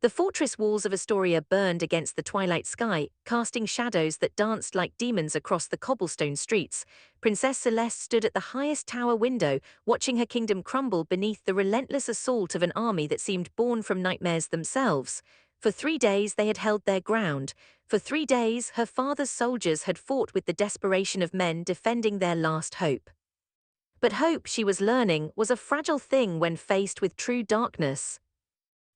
The fortress walls of Astoria burned against the twilight sky, casting shadows that danced like demons across the cobblestone streets. Princess Celeste stood at the highest tower window, watching her kingdom crumble beneath the relentless assault of an army that seemed born from nightmares themselves. For 3 days they had held their ground. For 3 days her father's soldiers had fought with the desperation of men defending their last hope. But hope, she was learning, was a fragile thing when faced with true darkness.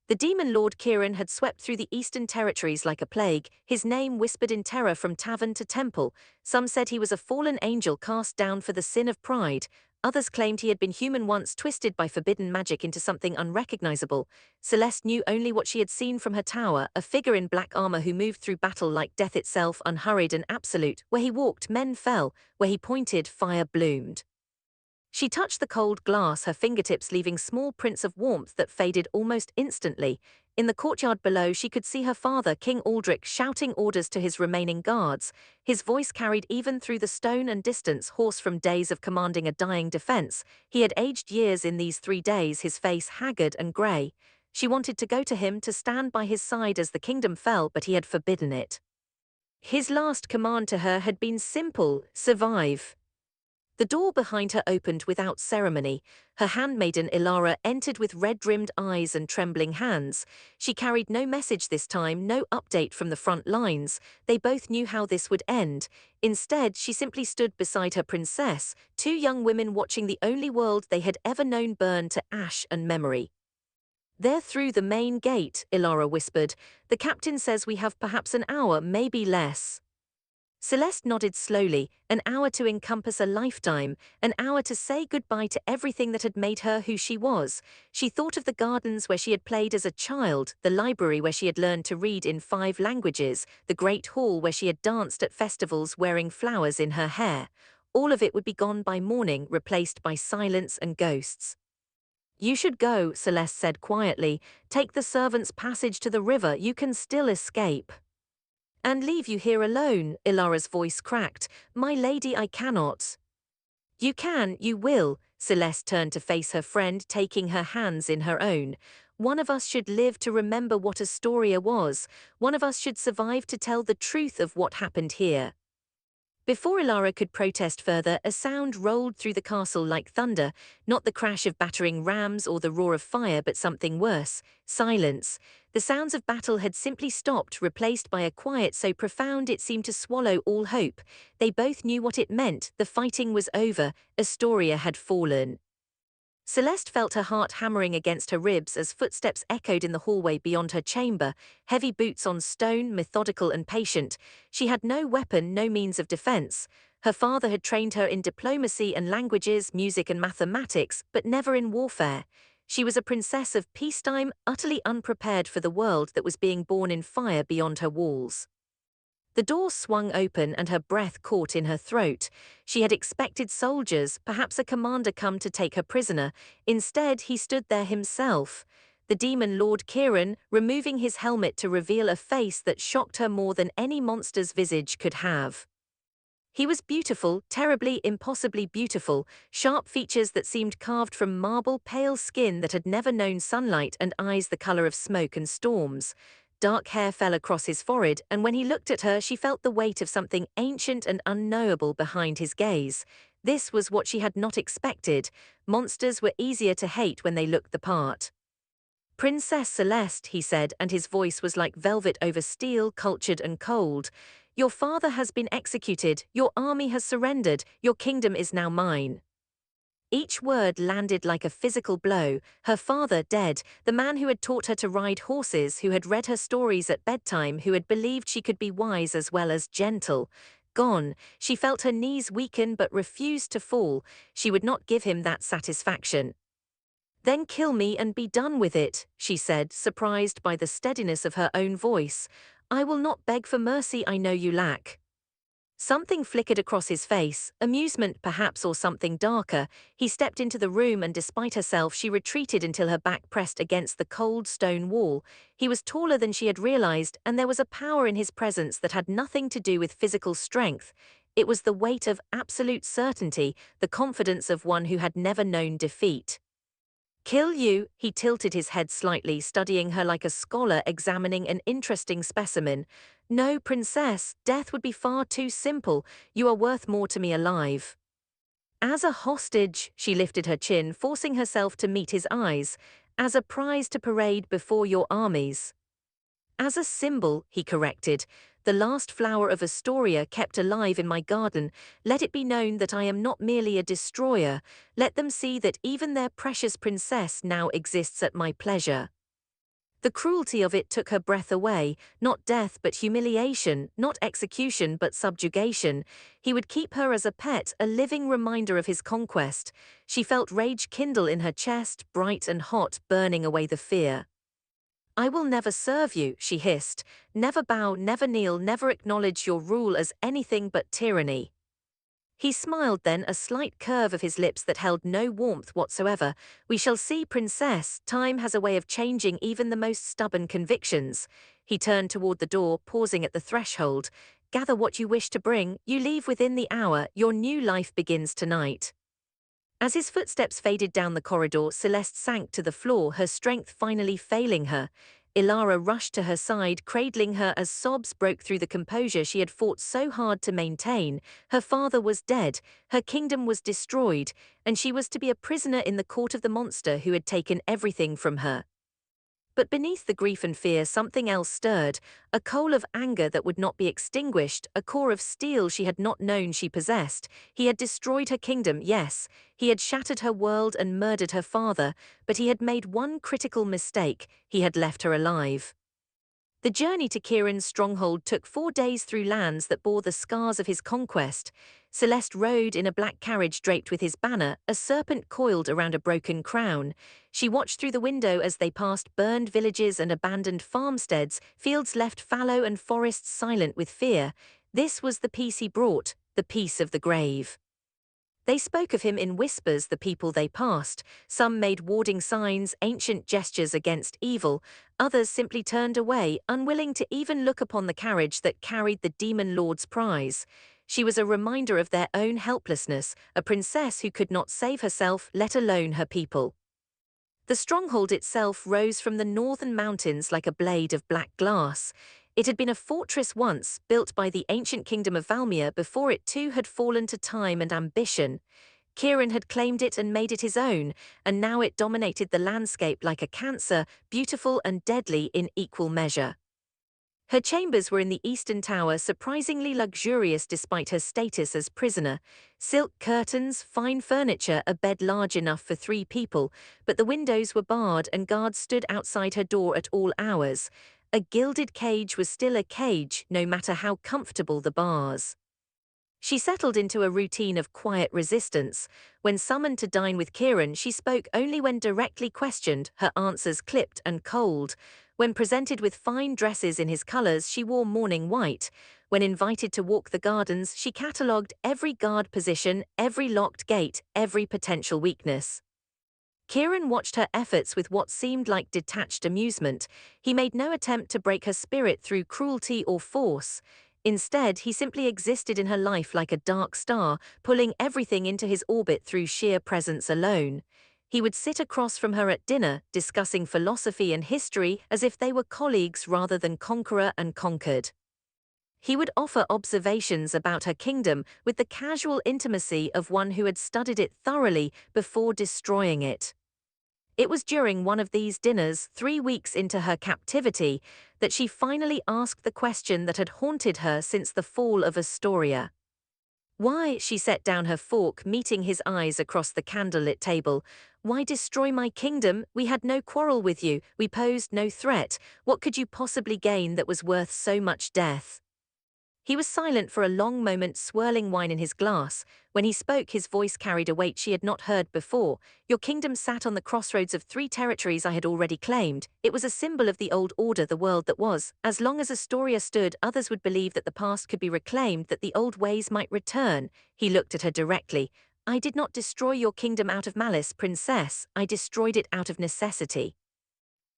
The Demon Lord Kieran had swept through the eastern territories like a plague, his name whispered in terror from tavern to temple. Some said he was a fallen angel cast down for the sin of pride. Others claimed he had been human once, twisted by forbidden magic into something unrecognizable. Celeste knew only what she had seen from her tower, a figure in black armor who moved through battle like death itself, unhurried and absolute. Where he walked, men fell. Where he pointed, fire bloomed. She touched the cold glass, her fingertips leaving small prints of warmth that faded almost instantly. In the courtyard below she could see her father, King Aldrich, shouting orders to his remaining guards. His voice carried even through the stone and distance, hoarse from days of commanding a dying defense. He had aged years in these 3 days, his face haggard and grey. She wanted to go to him, to stand by his side as the kingdom fell, but he had forbidden it. His last command to her had been simple: survive. The door behind her opened without ceremony. Her handmaiden Ilara entered with red-rimmed eyes and trembling hands. She carried no message this time, no update from the front lines. They both knew how this would end. Instead, she simply stood beside her princess, two young women watching the only world they had ever known burn to ash and memory. "They're through the main gate," Ilara whispered. "The captain says we have perhaps an hour, maybe less." Celeste nodded slowly, an hour to encompass a lifetime, an hour to say goodbye to everything that had made her who she was. She thought of the gardens where she had played as a child, the library where she had learned to read in 5 languages, the great hall where she had danced at festivals wearing flowers in her hair. All of it would be gone by morning, replaced by silence and ghosts. "You should go," Celeste said quietly. "Take the servants' passage to the river, you can still escape." "And leave you here alone," Ilara's voice cracked. "My lady, I cannot." "You can, you will." Celeste turned to face her friend, taking her hands in her own. "One of us should live to remember what Astoria was. One of us should survive to tell the truth of what happened here." Before Ilara could protest further, a sound rolled through the castle like thunder, not the crash of battering rams or the roar of fire, but something worse: silence. The sounds of battle had simply stopped, replaced by a quiet so profound it seemed to swallow all hope. They both knew what it meant: the fighting was over, Astoria had fallen. Celeste felt her heart hammering against her ribs as footsteps echoed in the hallway beyond her chamber, heavy boots on stone, methodical and patient. She had no weapon, no means of defense. Her father had trained her in diplomacy and languages, music and mathematics, but never in warfare. She was a princess of peacetime, utterly unprepared for the world that was being born in fire beyond her walls. The door swung open and her breath caught in her throat. She had expected soldiers, perhaps a commander, come to take her prisoner. Instead, he stood there himself. The Demon Lord Kieran, removing his helmet to reveal a face that shocked her more than any monster's visage could have. He was beautiful, terribly, impossibly beautiful, sharp features that seemed carved from marble, pale skin that had never known sunlight, and eyes the color of smoke and storms. Dark hair fell across his forehead, and when he looked at her she felt the weight of something ancient and unknowable behind his gaze. This was what she had not expected. Monsters were easier to hate when they looked the part. "Princess Celeste," he said, and his voice was like velvet over steel, cultured and cold. "Your father has been executed, your army has surrendered, your kingdom is now mine." Each word landed like a physical blow. Her father dead, the man who had taught her to ride horses, who had read her stories at bedtime, who had believed she could be wise as well as gentle. Gone. She felt her knees weaken but refused to fall. She would not give him that satisfaction. "Then kill me and be done with it," she said, surprised by the steadiness of her own voice. "I will not beg for mercy I know you lack." Something flickered across his face, amusement perhaps, or something darker. He stepped into the room and despite herself she retreated until her back pressed against the cold stone wall. He was taller than she had realized, and there was a power in his presence that had nothing to do with physical strength. It was the weight of absolute certainty, the confidence of one who had never known defeat. Kill you? He tilted his head slightly, studying her like a scholar examining an interesting specimen. No, princess, death would be far too simple. You are worth more to me alive. As a hostage, she lifted her chin, forcing herself to meet his eyes. As a prize to parade before your armies. As a symbol, he corrected, the last flower of Astoria kept alive in my garden. Let it be known that I am not merely a destroyer. Let them see that even their precious princess now exists at my pleasure. The cruelty of it took her breath away, not death but humiliation, not execution but subjugation. He would keep her as a pet, a living reminder of his conquest. She felt rage kindle in her chest, bright and hot, burning away the fear. I will never serve you, she hissed. Never bow, never kneel, never acknowledge your rule as anything but tyranny. He smiled then, a slight curve of his lips that held no warmth whatsoever. We shall see, princess. Time has a way of changing even the most stubborn convictions. He turned toward the door, pausing at the threshold. Gather what you wish to bring. You leave within the hour. Your new life begins tonight. As his footsteps faded down the corridor, Celeste sank to the floor, her strength finally failing her. Ilara rushed to her side, cradling her as sobs broke through the composure she had fought so hard to maintain. Her father was dead, her kingdom was destroyed, and she was to be a prisoner in the court of the monster who had taken everything from her. But beneath the grief and fear, something else stirred, a coal of anger that would not be extinguished, a core of steel she had not known she possessed. He had destroyed her kingdom, yes, he had shattered her world and murdered her father, but he had made one critical mistake: he had left her alive. The journey to Kieran's stronghold took 4 days through lands that bore the scars of his conquest. Celeste rode in a black carriage draped with his banner, a serpent coiled around a broken crown. She watched through the window as they passed burned villages and abandoned farmsteads, fields left fallow and forests silent with fear. This was the peace he brought, the peace of the grave. They spoke of him in whispers, the people they passed. Some made warding signs, ancient gestures against evil. Others simply turned away, unwilling to even look upon the carriage that carried the Demon Lord's prize. She was a reminder of their own helplessness, a princess who could not save herself, let alone her people. The stronghold itself rose from the northern mountains like a blade of black glass. It had been a fortress once, built by the ancient kingdom of Valmir before it too had fallen to time and ambition. Kieran had claimed it and made it his own, and now it dominated the landscape like a cancer, beautiful and deadly in equal measure. Her chambers were in the eastern tower, surprisingly luxurious despite her status as prisoner. Silk curtains, fine furniture, a bed large enough for 3 people, but the windows were barred and guards stood outside her door at all hours. A gilded cage was still a cage, no matter how comfortable the bars. She settled into a routine of quiet resistance. When summoned to dine with Kieran, she spoke only when directly questioned, her answers clipped and cold. When presented with fine dresses in his colors, she wore mourning white. When invited to walk the gardens, she catalogued every guard position, every locked gate, every potential weakness. Kieran watched her efforts with what seemed like detached amusement. He made no attempt to break her spirit through cruelty or force. Instead, he simply existed in her life like a dark star, pulling everything into his orbit through sheer presence alone. He would sit across from her at dinner, discussing philosophy and history as if they were colleagues rather than conqueror and conquered. He would offer observations about her kingdom with the casual intimacy of one who had studied it thoroughly before destroying it. It was during one of these dinners, 3 weeks into her captivity, that she finally asked the question that had haunted her since the fall of Astoria. Why, she set down her fork, meeting his eyes across the candlelit table. Why destroy my kingdom? We had no quarrel with you, we posed no threat. What could you possibly gain that was worth so much death? He was silent for a long moment, swirling wine in his glass. When he spoke, his voice carried a weight she had not heard before. Your kingdom sat on the crossroads of 3 territories I had already claimed. It was a symbol of the old order, the world that was. As long as Astoria stood, others would believe that the past could be reclaimed, that the old ways might return. He looked at her directly. I did not destroy your kingdom out of malice, princess. I destroyed it out of necessity.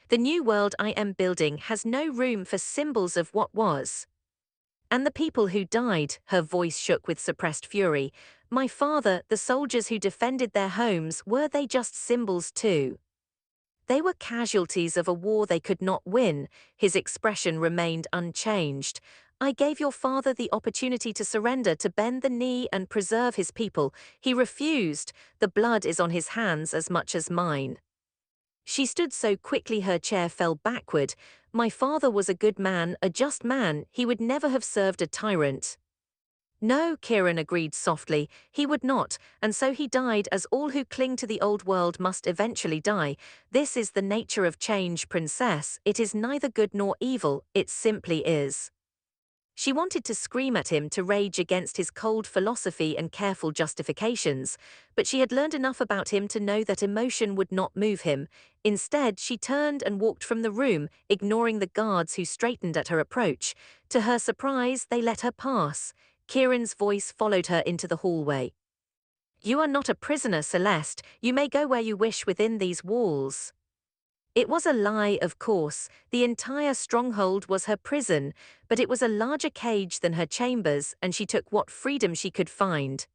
The new world I am building has no room for symbols of what was. And the people who died, her voice shook with suppressed fury. My father, the soldiers who defended their homes, were they just symbols too? They were casualties of a war they could not win. His expression remained unchanged. I gave your father the opportunity to surrender, to bend the knee and preserve his people. He refused. The blood is on his hands as much as mine. She stood so quickly her chair fell backward. My father was a good man, a just man. He would never have served a tyrant. No, Kieran agreed softly, he would not, and so he died, as all who cling to the old world must eventually die. This is the nature of change, Princess. It is neither good nor evil, it simply is. She wanted to scream at him, to rage against his cold philosophy and careful justifications, but she had learned enough about him to know that emotion would not move him. Instead, she turned and walked from the room, ignoring the guards who straightened at her approach. To her surprise, they let her pass. Kieran's voice followed her into the hallway. You are not a prisoner, Celeste. You may go where you wish within these walls. It was a lie, of course. The entire stronghold was her prison, but it was a larger cage than her chambers, and she took what freedom she could find.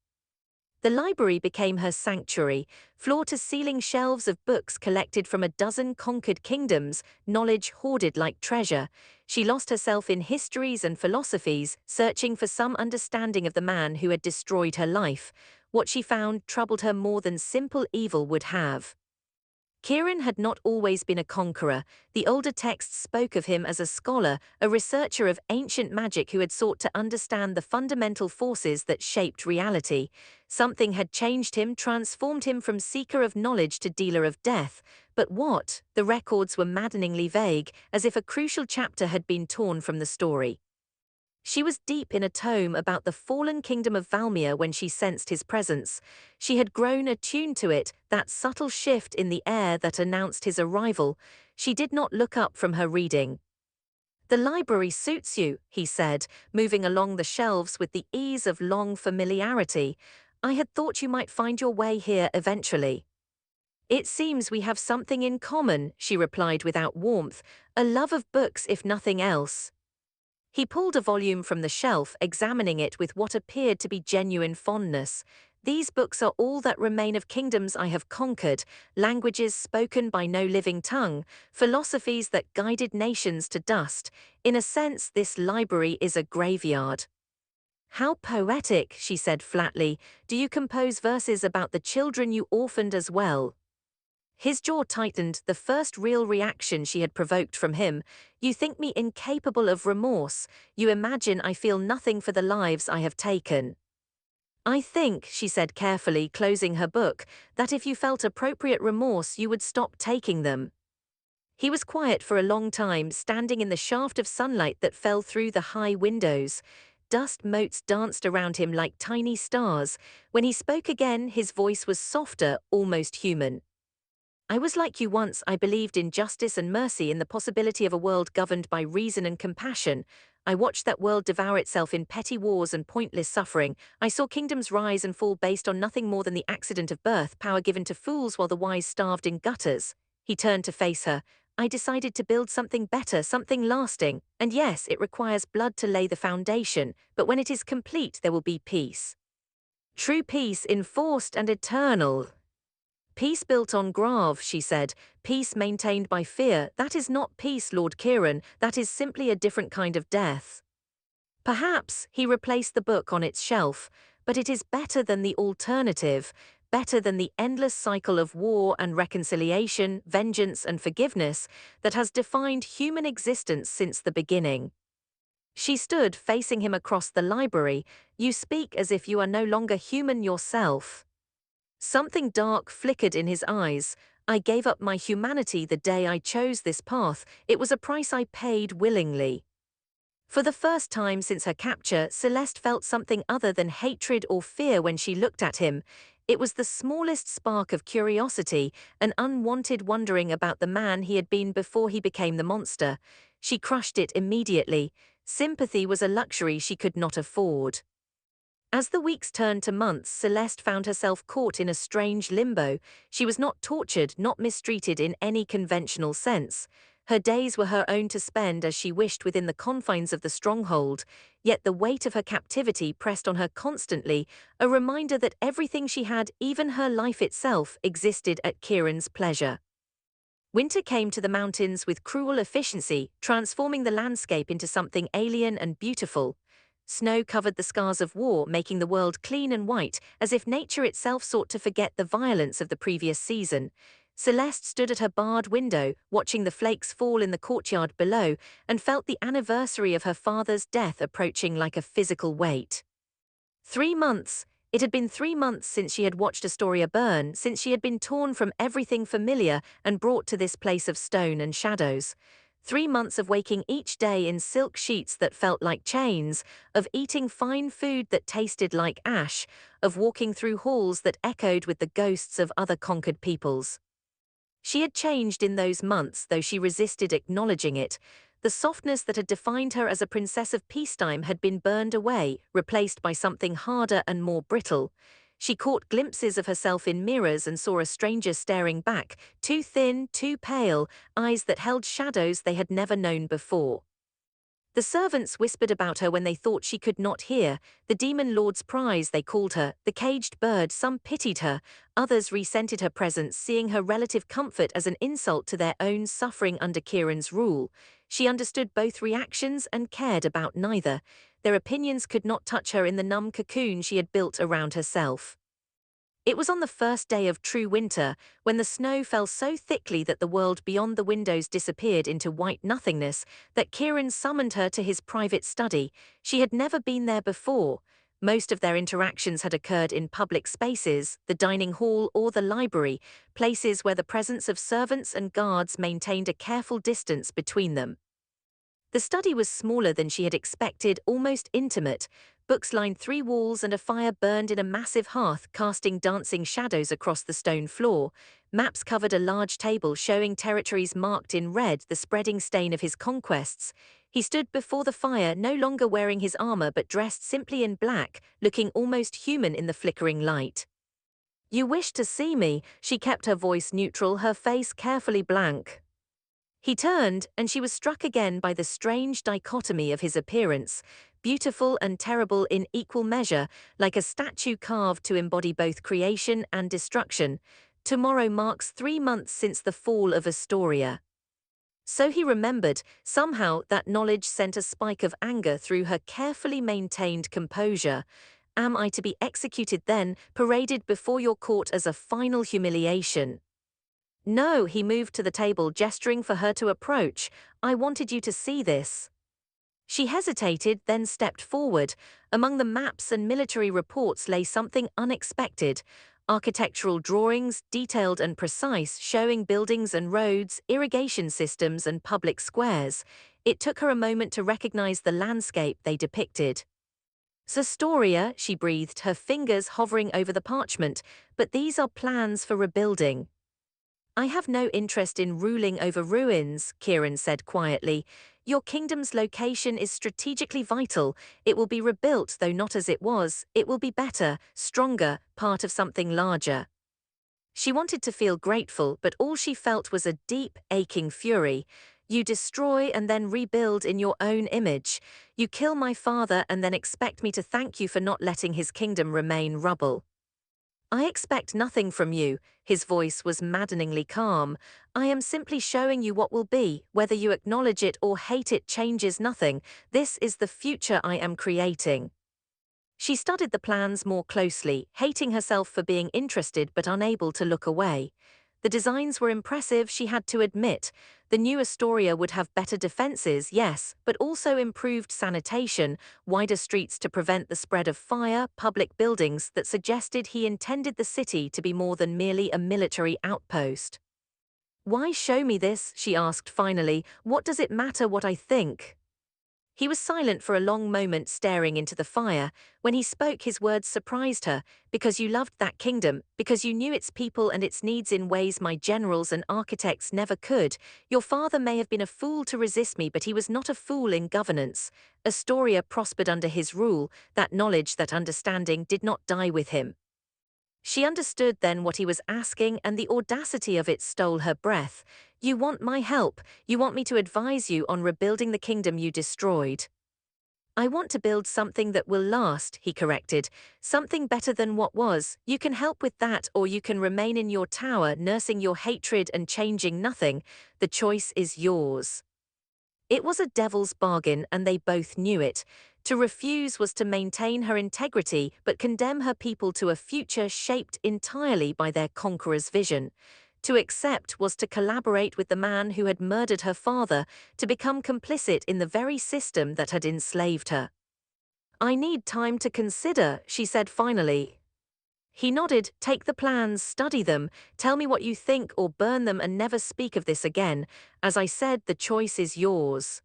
The library became her sanctuary, floor-to-ceiling shelves of books collected from a dozen conquered kingdoms, knowledge hoarded like treasure. She lost herself in histories and philosophies, searching for some understanding of the man who had destroyed her life. What she found troubled her more than simple evil would have. Kieran had not always been a conqueror. The older texts spoke of him as a scholar, a researcher of ancient magic who had sought to understand the fundamental forces that shaped reality. Something had changed him, transformed him from seeker of knowledge to dealer of death. But what? The records were maddeningly vague, as if a crucial chapter had been torn from the story. She was deep in a tome about the fallen kingdom of Valmir when she sensed his presence. She had grown attuned to it, that subtle shift in the air that announced his arrival. She did not look up from her reading. The library suits you, he said, moving along the shelves with the ease of long familiarity. I had thought you might find your way here eventually. It seems we have something in common, she replied without warmth, a love of books if nothing else. He pulled a volume from the shelf, examining it with what appeared to be genuine fondness. These books are all that remain of kingdoms I have conquered, languages spoken by no living tongue, philosophies that guided nations to dust. In a sense, this library is a graveyard. How poetic, she said flatly. Do you compose verses about the children you orphaned as well? His jaw tightened, the first real reaction she had provoked from him. You think me incapable of remorse. You imagine I feel nothing for the lives I have taken. I think, she said carefully, closing her book, that if you felt appropriate remorse you would stop taking them. He was quiet for a long time, standing in the shaft of sunlight that fell through the high windows. Dust motes danced around him like tiny stars. When he spoke again, his voice was softer, almost human. I was like you once. I believed in justice and mercy, in the possibility of a world governed by reason and compassion. I watched that world devour itself in petty wars and pointless suffering. I saw kingdoms rise and fall based on nothing more than the accident of birth, power given to fools while the wise starved in gutters. He turned to face her. I decided to build something better, something lasting. And yes, it requires blood to lay the foundation, but when it is complete there will be peace. True peace, enforced and eternal. Peace built on grave, she said. Peace maintained by fear. That is not peace, Lord Kieran. That is simply a different kind of death. Perhaps, he replaced the book on its shelf, but it is better than the alternative, better than the endless cycle of war and reconciliation, vengeance and forgiveness that has defined human existence since the beginning. She stood facing him across the library. You speak as if you are no longer human yourself. Something dark flickered in his eyes. I gave up my humanity the day I chose this path. It was a price I paid willingly. For the first time since her capture, Celeste felt something other than hatred or fear when she looked at him. It was the smallest spark of curiosity, an unwanted wondering about the man he had been before he became the monster. She crushed it immediately. Sympathy was a luxury she could not afford. As the weeks turned to months, Celeste found herself caught in a strange limbo. She was not tortured, not mistreated in any conventional sense. Her days were her own to spend as she wished within the confines of the stronghold, yet the weight of her captivity pressed on her constantly, a reminder that everything she had, even her life itself, existed at Kieran's pleasure. Winter came to the mountains with cruel efficiency, transforming the landscape into something alien and beautiful. Snow covered the scars of war, making the world clean and white, as if nature itself sought to forget the violence of the previous season. Celeste stood at her barred window, watching the flakes fall in the courtyard below, and felt the anniversary of her father's death approaching like a physical weight. 3 months. It had been 3 months since she had watched Astoria burn, since she had been torn from everything familiar and brought to this place of stone and shadows. 3 months of waking each day in silk sheets that felt like chains, of eating fine food that tasted like ash, of walking through halls that echoed with the ghosts of other conquered peoples. She had changed in those months, though she resisted acknowledging it. The softness that had defined her as a princess of peacetime had been burned away, replaced by something harder and more brittle. She caught glimpses of herself in mirrors and saw a stranger staring back, too thin, too pale, eyes that held shadows they had never known before. The servants whispered about her when they thought she could not hear. The Demon Lord's prize, they called her, the caged bird. Some pitied her, others resented her presence, seeing her relative comfort as an insult to their own suffering under Kieran's rule. She understood both reactions and cared about neither. Their opinions could not touch her in the numb cocoon she had built around herself. It was on the first day of true winter, when the snow fell so thickly that the world beyond the windows disappeared into white nothingness, that Kieran summoned her to his private study. She had never been there before. Most of their interactions had occurred in public spaces, the dining hall or the library, places where the presence of servants and guards maintained a careful distance between them. The study was smaller than she had expected, almost intimate. Books lined 3 walls and a fire burned in a massive hearth, casting dancing shadows across the stone floor. Maps covered a large table showing territories marked in red, the spreading stain of his conquests. He stood before the fire, no longer wearing his armor but dressed simply in black, looking almost human in the flickering light. "You wish to see me," she kept her voice neutral, her face carefully blank. He turned, and she was struck again by the strange dichotomy of his appearance, beautiful and terrible in equal measure, like a statue carved to embody both creation and destruction. Tomorrow marks 3 months since the fall of Astoria. So he remembered. Somehow that knowledge sent a spike of anger through her carefully maintained composure. Am I to be executed then, paraded before your court as a final humiliation? No, he moved to the table, gesturing for her to approach. I wanted you to see this. She hesitated, then stepped forward. Among the maps and military reports lay something unexpected. Architectural drawings, detailed and precise, showing buildings and roads, irrigation systems and public squares. It took her a moment to recognize the landscape they depicted. Astoria, she breathed, her fingers hovering over the parchment, but these are plans for rebuilding. I have no interest in ruling over ruins, Kieran said quietly. Your kingdom's location is strategically vital. It will be rebuilt, though not as it was. It will be better, stronger, part of something larger. She wanted to feel grateful, but all she felt was a deep, aching fury. You destroy and then rebuild in your own image. You kill my father and then expect me to thank you for not letting his kingdom remain rubble. I expect nothing from you. His voice was maddeningly calm. I am simply showing you what will be. Whether you acknowledge it or hate it changes nothing. This is the future I am creating. She studied the plans more closely, hating herself for being interested but unable to look away. The designs were impressive, she had to admit. The new Astoria would have better defenses, yes, but also improved sanitation, wider streets to prevent the spread of fire, public buildings that suggested he intended the city to be more than merely a military outpost. Why show me this? She asked finally. What does it matter what I think? He was silent for a long moment, staring into the fire. When he spoke, his words surprised her. Because you loved that kingdom, because you knew its people and its needs in ways my generals and architects never could. Your father may have been a fool to resist me, but he was not a fool in governance. Astoria prospered under his rule. That knowledge, that understanding did not die with him. She understood then what he was asking, and the audacity of it stole her breath. You want my help. You want me to advise you on rebuilding the kingdom you destroyed. I want to build something that will last, he corrected. Something better than what was. You can help with that, or you can remain in your tower, nursing your hatred and changing nothing. The choice is yours. It was a devil's bargain, and they both knew it. To refuse was to maintain her integrity, but condemn her people to a future shaped entirely by their conqueror's vision. To accept was to collaborate with the man who had murdered her father, to become complicit in the very system that had enslaved her. I need time to consider, she said finally. He nodded. Take the plans, study them, tell me what you think, or burn them and never speak of this again. As I said, the choice is yours.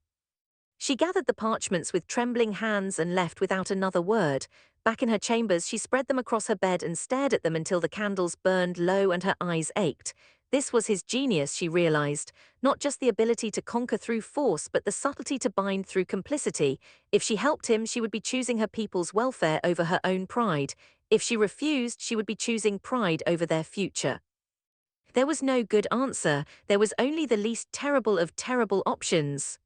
She gathered the parchments with trembling hands and left without another word. Back in her chambers, she spread them across her bed and stared at them until the candles burned low and her eyes ached. This was his genius, she realized. Not just the ability to conquer through force, but the subtlety to bind through complicity. If she helped him, she would be choosing her people's welfare over her own pride. If she refused, she would be choosing pride over their future. There was no good answer. There was only the least terrible of terrible options.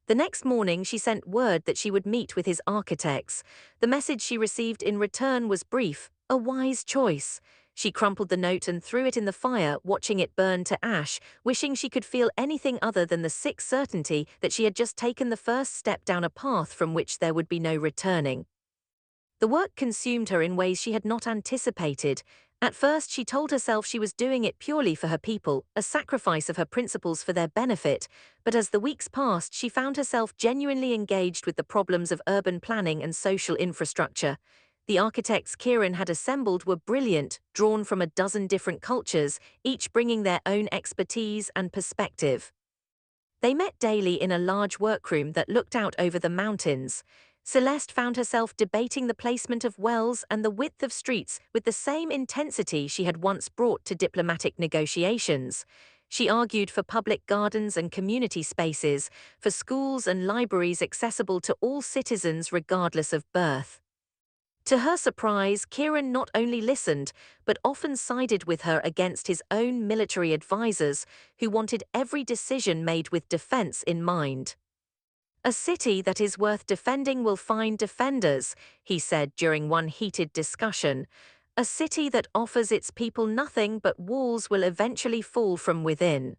The next morning, she sent word that she would meet with his architects. The message she received in return was brief: a wise choice. She crumpled the note and threw it in the fire, watching it burn to ash, wishing she could feel anything other than the sick certainty that she had just taken the first step down a path from which there would be no returning. The work consumed her in ways she had not anticipated. At first, she told herself she was doing it purely for her people, a sacrifice of her principles for their benefit, but as the weeks passed, she found herself genuinely engaged with the problems of urban planning and social infrastructure. The architects Kieran had assembled were brilliant, drawn from a dozen different cultures, each bringing their own expertise and perspective. They met daily in a large workroom that looked out over the mountains. Celeste found herself debating the placement of wells and the width of streets with the same intensity she had once brought to diplomatic negotiations. She argued for public gardens and community spaces, for schools and libraries accessible to all citizens regardless of birth. To her surprise, Kieran not only listened, but often sided with her against his own military advisors, who wanted every decision made with defense in mind. A city that is worth defending will find defenders, he said during one heated discussion. A city that offers its people nothing but walls will eventually fall from within.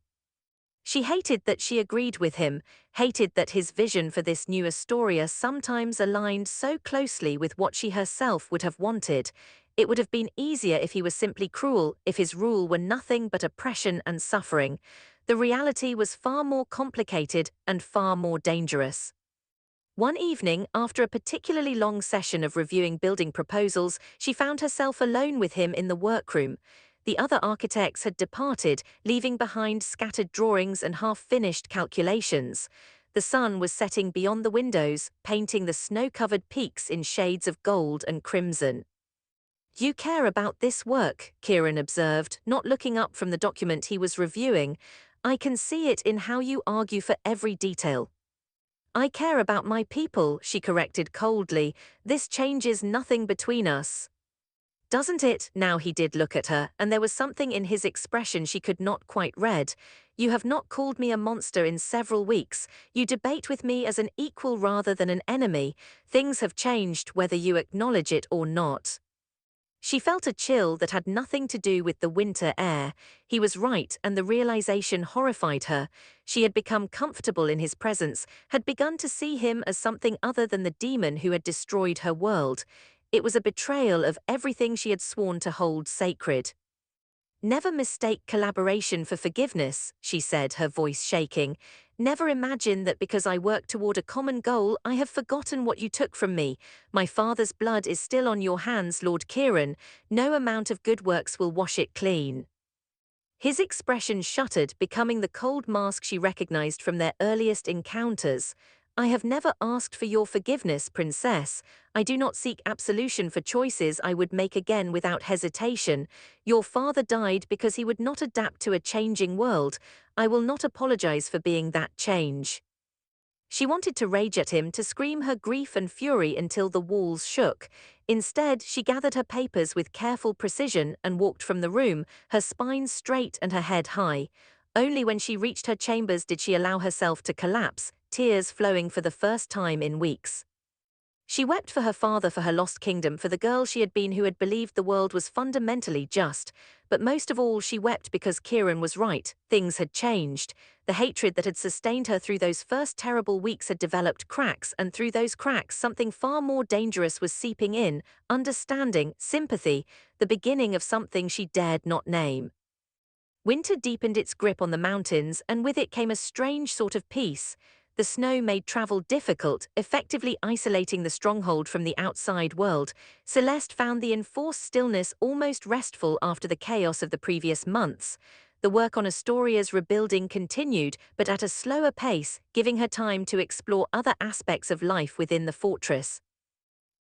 She hated that she agreed with him, hated that his vision for this new Astoria sometimes aligned so closely with what she herself would have wanted. It would have been easier if he was simply cruel, if his rule were nothing but oppression and suffering. The reality was far more complicated and far more dangerous. One evening, after a particularly long session of reviewing building proposals, she found herself alone with him in the workroom. The other architects had departed, leaving behind scattered drawings and half-finished calculations. The sun was setting beyond the windows, painting the snow-covered peaks in shades of gold and crimson. "You care about this work," Kieran observed, not looking up from the document he was reviewing. "I can see it in how you argue for every detail." "I care about my people," she corrected coldly. "This changes nothing between us." "Doesn't it?" Now he did look at her, and there was something in his expression she could not quite read. "You have not called me a monster in several weeks. You debate with me as an equal rather than an enemy. Things have changed whether you acknowledge it or not." She felt a chill that had nothing to do with the winter air. He was right, and the realization horrified her. She had become comfortable in his presence, had begun to see him as something other than the demon who had destroyed her world. It was a betrayal of everything she had sworn to hold sacred. "Never mistake collaboration for forgiveness," she said, her voice shaking. "Never imagine that because I work toward a common goal, I have forgotten what you took from me. My father's blood is still on your hands, Lord Kieran. No amount of good works will wash it clean." His expression shuttered, becoming the cold mask she recognized from their earliest encounters. "I have never asked for your forgiveness, Princess. I do not seek absolution for choices I would make again without hesitation. Your father died because he would not adapt to a changing world. I will not apologize for being that change." She wanted to rage at him, to scream her grief and fury until the walls shook. Instead, she gathered her papers with careful precision and walked from the room, her spine straight and her head high. Only when she reached her chambers did she allow herself to collapse, tears flowing for the first time in weeks. She wept for her father, for her lost kingdom, for the girl she had been who had believed the world was fundamentally just. But most of all, she wept because Kieran was right. Things had changed. The hatred that had sustained her through those first terrible weeks had developed cracks, and through those cracks something far more dangerous was seeping in: understanding, sympathy, the beginning of something she dared not name. Winter deepened its grip on the mountains, and with it came a strange sort of peace. The snow made travel difficult, effectively isolating the stronghold from the outside world. Celeste found the enforced stillness almost restful after the chaos of the previous months. The work on Astoria's rebuilding continued, but at a slower pace, giving her time to explore other aspects of life within the fortress.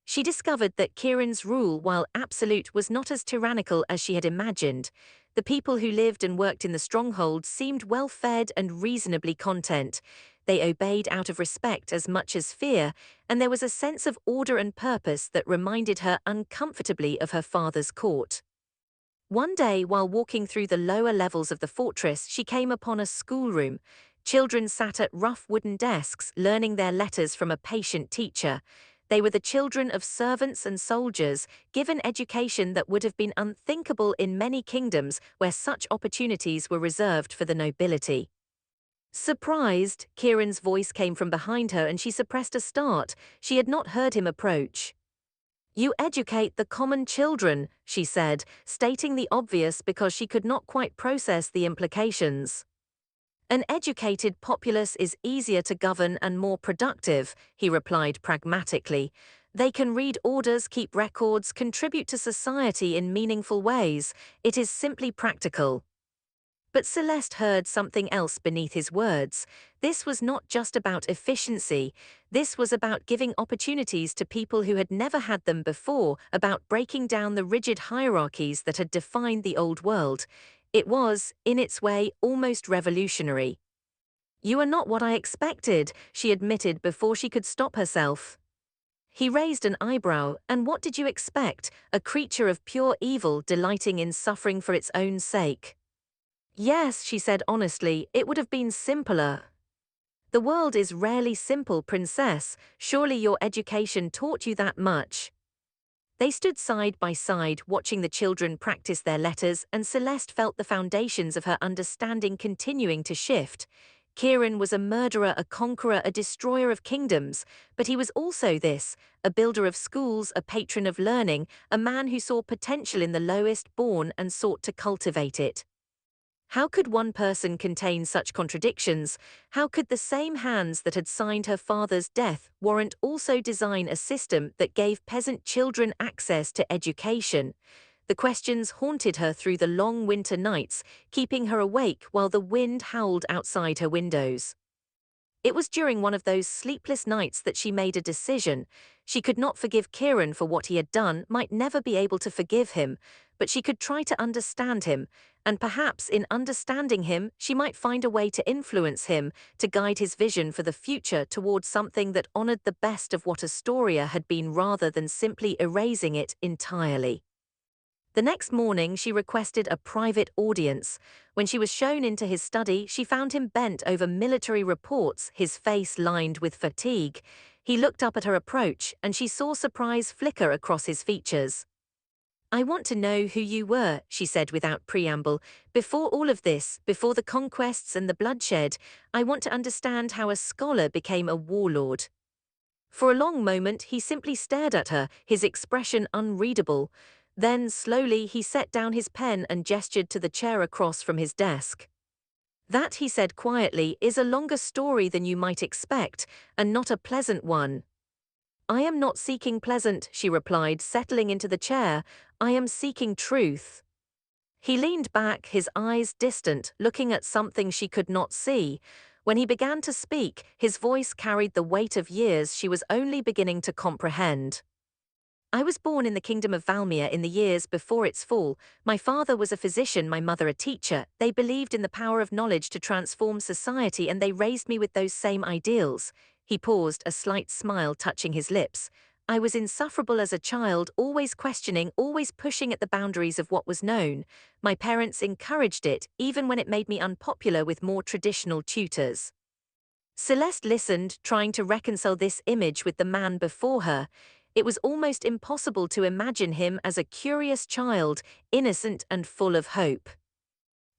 She discovered that Kieran's rule, while absolute, was not as tyrannical as she had imagined. The people who lived and worked in the stronghold seemed well-fed and reasonably content. They obeyed out of respect as much as fear, and there was a sense of order and purpose that reminded her uncomfortably of her father's court. One day, while walking through the lower levels of the fortress, she came upon a schoolroom. Children sat at rough wooden desks, learning their letters from a patient teacher. They were the children of servants and soldiers, given education that would have been unthinkable in many kingdoms where such opportunities were reserved for the nobility. Surprised, Kieran's voice came from behind her and she suppressed a start. She had not heard him approach. "You educate the common children," she said, stating the obvious because she could not quite process the implications. "An educated populace is easier to govern and more productive," he replied pragmatically. "They can read orders, keep records, contribute to society in meaningful ways. It is simply practical." But Celeste heard something else beneath his words. This was not just about efficiency. This was about giving opportunities to people who had never had them before, about breaking down the rigid hierarchies that had defined the old world. It was, in its way, almost revolutionary. "You are not what I expected," she admitted before she could stop herself. He raised an eyebrow. "And what did you expect? A creature of pure evil delighting in suffering for its own sake?" "Yes," she said honestly, "it would have been simpler." "The world is rarely simple, Princess. Surely your education taught you that much." They stood side by side, watching the children practice their letters, and Celeste felt the foundations of her understanding continuing to shift. Kieran was a murderer, a conqueror, a destroyer of kingdoms, but he was also this: a builder of schools, a patron of learning, a man who saw potential in the lowest born and sought to cultivate it. How could one person contain such contradictions? How could the same hands that had signed her father's death warrant also design a system that gave peasant children access to education? The questions haunted her through the long winter nights, keeping her awake while the wind howled outside her windows. It was during one of those sleepless nights that she made a decision. She could not forgive Kieran for what he had done, might never be able to forgive him, but she could try to understand him, and perhaps in understanding him, she might find a way to influence him, to guide his vision for the future towards something that honored the best of what Astoria had been rather than simply erasing it entirely. The next morning, she requested a private audience. When she was shown into his study, she found him bent over military reports, his face lined with fatigue. He looked up at her approach, and she saw surprise flicker across his features. "I want to know who you were," she said without preamble. "Before all of this, before the conquests and the bloodshed, I want to understand how a scholar became a warlord." For a long moment, he simply stared at her, his expression unreadable. Then, slowly, he set down his pen and gestured to the chair across from his desk. "That," he said quietly, "is a longer story than you might expect, and not a pleasant one." "I am not seeking pleasant," she replied, settling into the chair. "I am seeking truth." He leaned back, his eyes distant, looking at something she could not see. When he began to speak, his voice carried the weight of years she was only beginning to comprehend. "I was born in the kingdom of Valmir in the years before its fall. My father was a physician, my mother a teacher. They believed in the power of knowledge to transform society, and they raised me with those same ideals." He paused, a slight smile touching his lips. "I was insufferable as a child, always questioning, always pushing at the boundaries of what was known. My parents encouraged it, even when it made me unpopular with more traditional tutors." Celeste listened, trying to reconcile this image with the man before her. It was almost impossible to imagine him as a curious child, innocent and full of hope.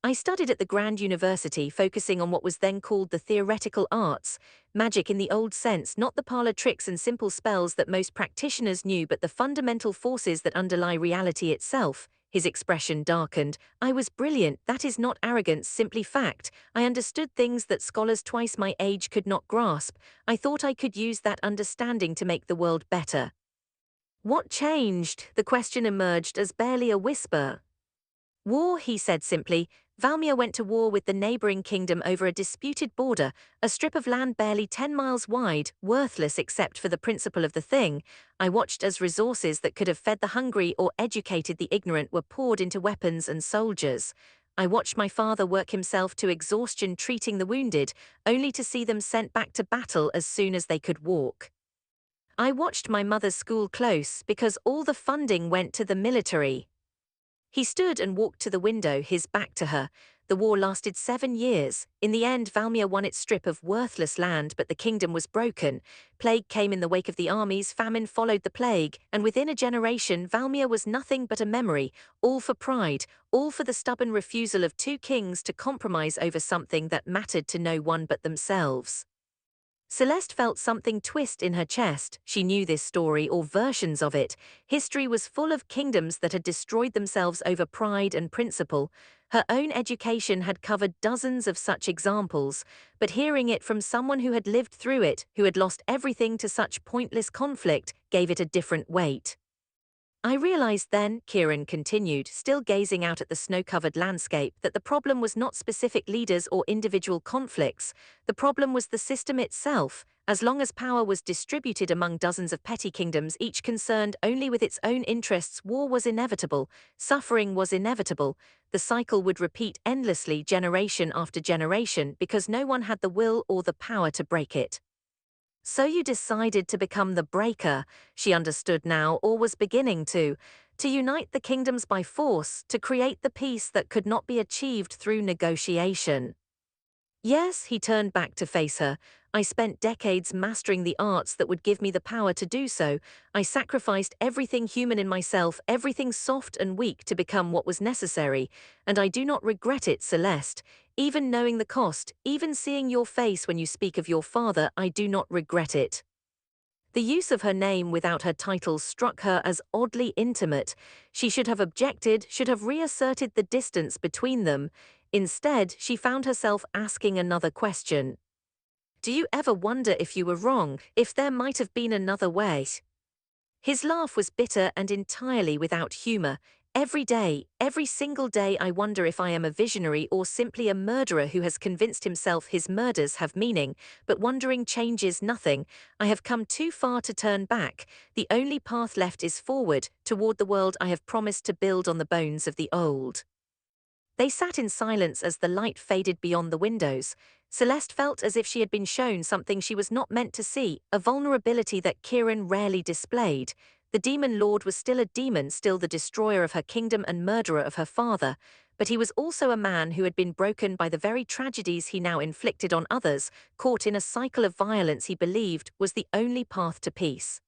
I studied at the Grand University, focusing on what was then called the theoretical arts, magic in the old sense, not the parlor tricks and simple spells that most practitioners knew, but the fundamental forces that underlie reality itself. His expression darkened. I was brilliant, that is not arrogance, simply fact. I understood things that scholars twice my age could not grasp. I thought I could use that understanding to make the world better. What changed? The question emerged as barely a whisper. War, he said simply. Valmir went to war with the neighboring kingdom over a disputed border, a strip of land barely 10 miles wide, worthless except for the principle of the thing. I watched as resources that could have fed the hungry or educated the ignorant were poured into weapons and soldiers. I watched my father work himself to exhaustion treating the wounded, only to see them sent back to battle as soon as they could walk. I watched my mother's school close because all the funding went to the military. He stood and walked to the window, his back to her. The war lasted 7 years. In the end, Valmir won its strip of worthless land, but the kingdom was broken. Plague came in the wake of the armies, famine followed the plague, and within a generation, Valmir was nothing but a memory, all for pride, all for the stubborn refusal of two kings to compromise over something that mattered to no one but themselves. Celeste felt something twist in her chest. She knew this story, or versions of it. History was full of kingdoms that had destroyed themselves over pride and principle. Her own education had covered dozens of such examples, but hearing it from someone who had lived through it, who had lost everything to such pointless conflict, gave it a different weight. I realized then, Kieran continued, still gazing out at the snow-covered landscape, that the problem was not specific leaders or individual conflicts. The problem was the system itself. As long as power was distributed among dozens of petty kingdoms, each concerned only with its own interests, war was inevitable, suffering was inevitable. The cycle would repeat endlessly, generation after generation, because no one had the will or the power to break it. So you decided to become the breaker, she understood now, or was beginning to unite the kingdoms by force, to create the peace that could not be achieved through negotiation. Yes, he turned back to face her. I spent decades mastering the arts that would give me the power to do so. I sacrificed everything human in myself, everything soft and weak to become what was necessary, and I do not regret it, Celeste. Even knowing the cost, even seeing your face when you speak of your father, I do not regret it. The use of her name without her title struck her as oddly intimate. She should have objected, should have reasserted the distance between them. Instead, she found herself asking another question. Do you ever wonder if you were wrong, if there might have been another way? His laugh was bitter and entirely without humor. Every day, every single day, I wonder if I am a visionary or simply a murderer who has convinced himself his murders have meaning, but wondering changes nothing. I have come too far to turn back. The only path left is forward, toward the world I have promised to build on the bones of the old. They sat in silence as the light faded beyond the windows. Celeste felt as if she had been shown something she was not meant to see, a vulnerability that Kieran rarely displayed. The Demon Lord was still a demon, still the destroyer of her kingdom and murderer of her father, but he was also a man who had been broken by the very tragedies he now inflicted on others, caught in a cycle of violence he believed was the only path to peace.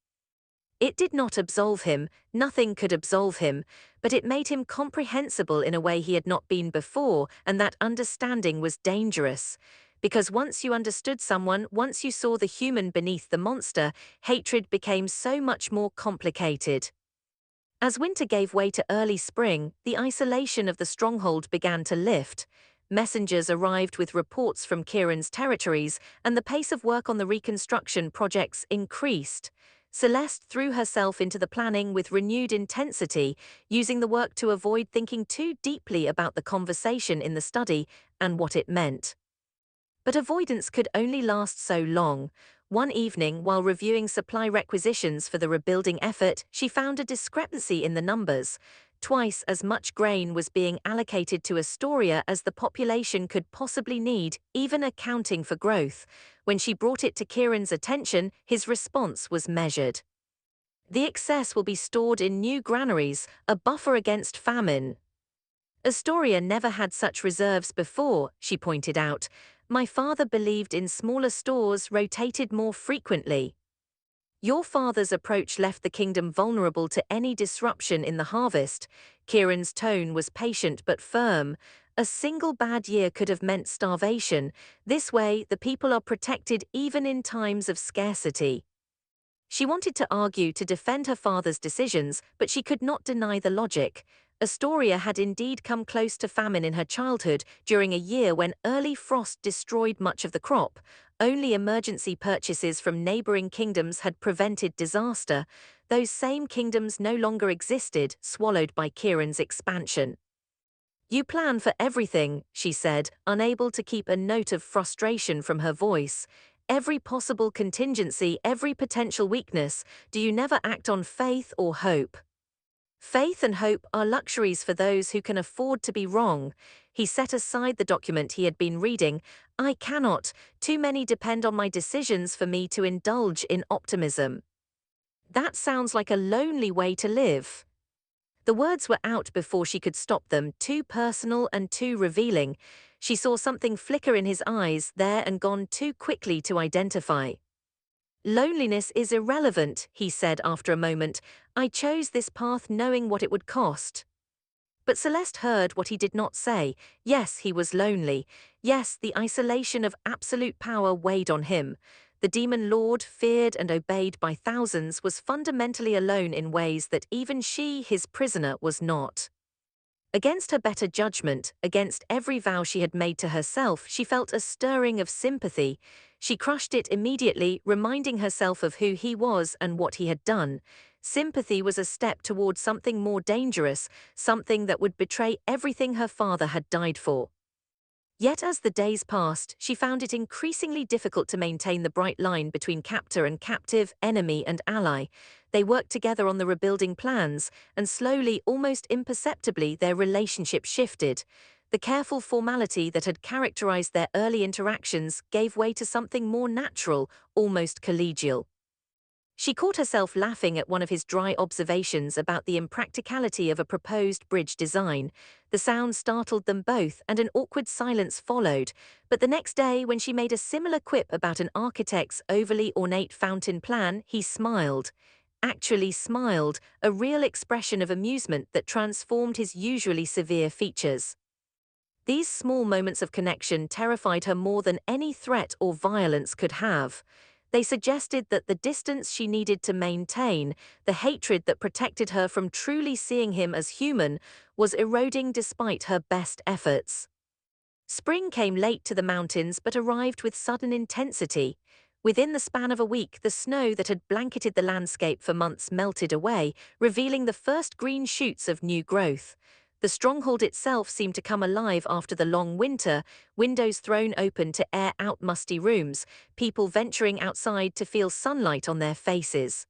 It did not absolve him, nothing could absolve him, but it made him comprehensible in a way he had not been before, and that understanding was dangerous. Because once you understood someone, once you saw the human beneath the monster, hatred became so much more complicated. As winter gave way to early spring, the isolation of the stronghold began to lift. Messengers arrived with reports from Kieran's territories, and the pace of work on the reconstruction projects increased. Celeste threw herself into the planning with renewed intensity, using the work to avoid thinking too deeply about the conversation in the study and what it meant. But avoidance could only last so long. One evening, while reviewing supply requisitions for the rebuilding effort, she found a discrepancy in the numbers. Twice as much grain was being allocated to Astoria as the population could possibly need, even accounting for growth. When she brought it to Kieran's attention, his response was measured. The excess will be stored in new granaries, a buffer against famine. Astoria never had such reserves before, she pointed out. My father believed in smaller stores rotated more frequently. Your father's approach left the kingdom vulnerable to any disruption in the harvest. Kieran's tone was patient but firm. A single bad year could have meant starvation. This way, the people are protected even in times of scarcity. She wanted to argue to defend her father's decisions, but she could not deny the logic. Astoria had indeed come close to famine in her childhood during a year when early frost destroyed much of the crop. Only emergency purchases from neighboring kingdoms had prevented disaster. Those same kingdoms no longer existed, swallowed by Kieran's expansion. You plan for everything, she said, unable to keep a note of frustration from her voice. Every possible contingency, every potential weakness. Do you never act on faith or hope? Faith and hope are luxuries for those who can afford to be wrong. He set aside the document he had been reading. I cannot. Too many depend on my decisions for me to indulge in optimism. That sounds like a lonely way to live. The words were out before she could stop them, too personal and too revealing. She saw something flicker in his eyes, there and gone too quickly to identify. Loneliness is irrelevant, he said after a moment. I chose this path knowing what it would cost. But Celeste heard what he did not say. Yes, he was lonely. Yes, the isolation of absolute power weighed on him. The Demon Lord, feared and obeyed by thousands, was fundamentally alone in ways that even she, his prisoner, was not. Against her better judgment, against every vow she had made to herself, she felt a stirring of sympathy. She crushed it immediately, reminding herself of who he was and what he had done. Sympathy was a step toward something more dangerous, something that would betray everything her father had died for. Yet as the days passed, she found it increasingly difficult to maintain the bright line between captor and captive, enemy and ally. They worked together on the rebuilding plans, and slowly, almost imperceptibly, their relationship shifted. The careful formality that had characterized their early interactions gave way to something more natural, almost collegial. She caught herself laughing at one of his dry observations about the impracticality of a proposed bridge design. The sound startled them both, and an awkward silence followed. But the next day, when she made a similar quip about an architect's overly ornate fountain plan, he smiled. Actually smiled, a real expression of amusement that transformed his usually severe features. These small moments of connection terrified her more than any threat or violence could have. They suggested that the distance she needed to maintain, the hatred that protected her from truly seeing him as human, was eroding despite her best efforts. Spring came late to the mountains but arrived with sudden intensity. Within the span of a week, the snow that had blanketed the landscape for months melted away, revealing the first green shoots of new growth. The stronghold itself seemed to come alive after the long winter, windows thrown open to air out musty rooms, people venturing outside to feel sunlight on their faces.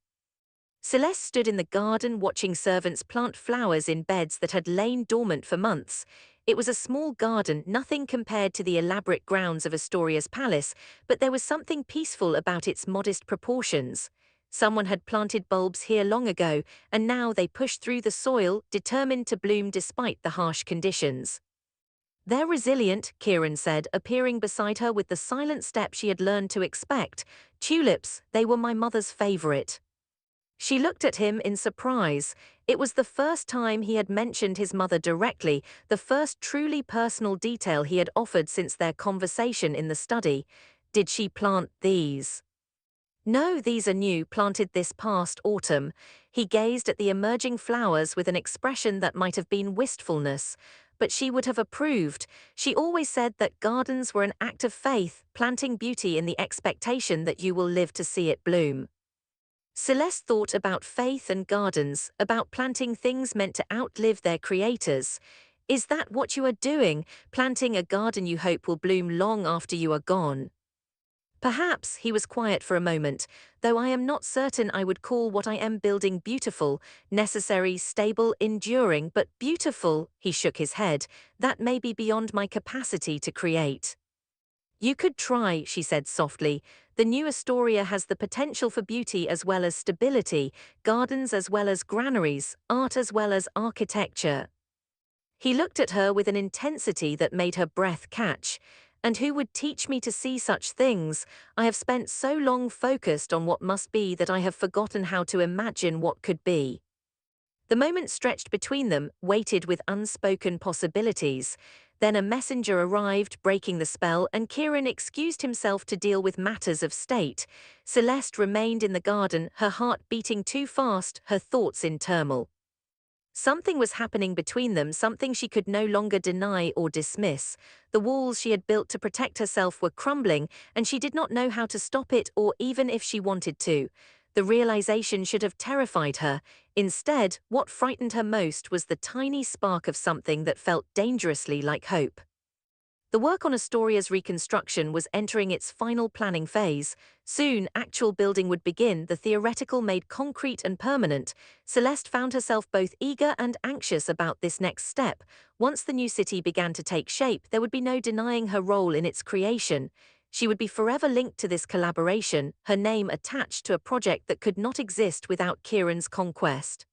Celeste stood in the garden watching servants plant flowers in beds that had lain dormant for months. It was a small garden, nothing compared to the elaborate grounds of Astoria's palace, but there was something peaceful about its modest proportions. Someone had planted bulbs here long ago, and now they pushed through the soil, determined to bloom despite the harsh conditions. They're resilient, Kieran said, appearing beside her with the silent step she had learned to expect. Tulips, they were my mother's favorite. She looked at him in surprise. It was the first time he had mentioned his mother directly, the first truly personal detail he had offered since their conversation in the study. Did she plant these? No, these are new, planted this past autumn. He gazed at the emerging flowers with an expression that might have been wistfulness. But she would have approved. She always said that gardens were an act of faith, planting beauty in the expectation that you will live to see it bloom. Celeste thought about faith and gardens, about planting things meant to outlive their creators. Is that what you are doing, planting a garden you hope will bloom long after you are gone? Perhaps. He was quiet for a moment, though I am not certain I would call what I am building beautiful, necessary, stable, enduring, but beautiful. He shook his head. That may be beyond my capacity to create. You could try, she said softly. The new Astoria has the potential for beauty as well as stability, gardens as well as granaries, art as well as architecture. He looked at her with an intensity that made her breath catch. And who would teach me to see such things? I have spent so long focused on what must be that I have forgotten how to imagine what could be. The moment stretched between them, waited with unspoken possibilities. Then a messenger arrived, breaking the spell, and Kieran excused himself to deal with matters of state. Celeste remained in the garden, her heart beating too fast, her thoughts in turmoil. Something was happening between them, something she could no longer deny or dismiss. The walls she had built to protect herself were crumbling, and she did not know how to stop it or even if she wanted to. The realization should have terrified her. Instead, what frightened her most was the tiny spark of something that felt dangerously like hope. The work on Astoria's reconstruction was entering its final planning phase. Soon, actual building would begin, the theoretical made concrete and permanent. Celeste found herself both eager and anxious about this next step. Once the new city began to take shape, there would be no denying her role in its creation. She would be forever linked to this collaboration, her name attached to a project that could not exist without Kieran's conquest.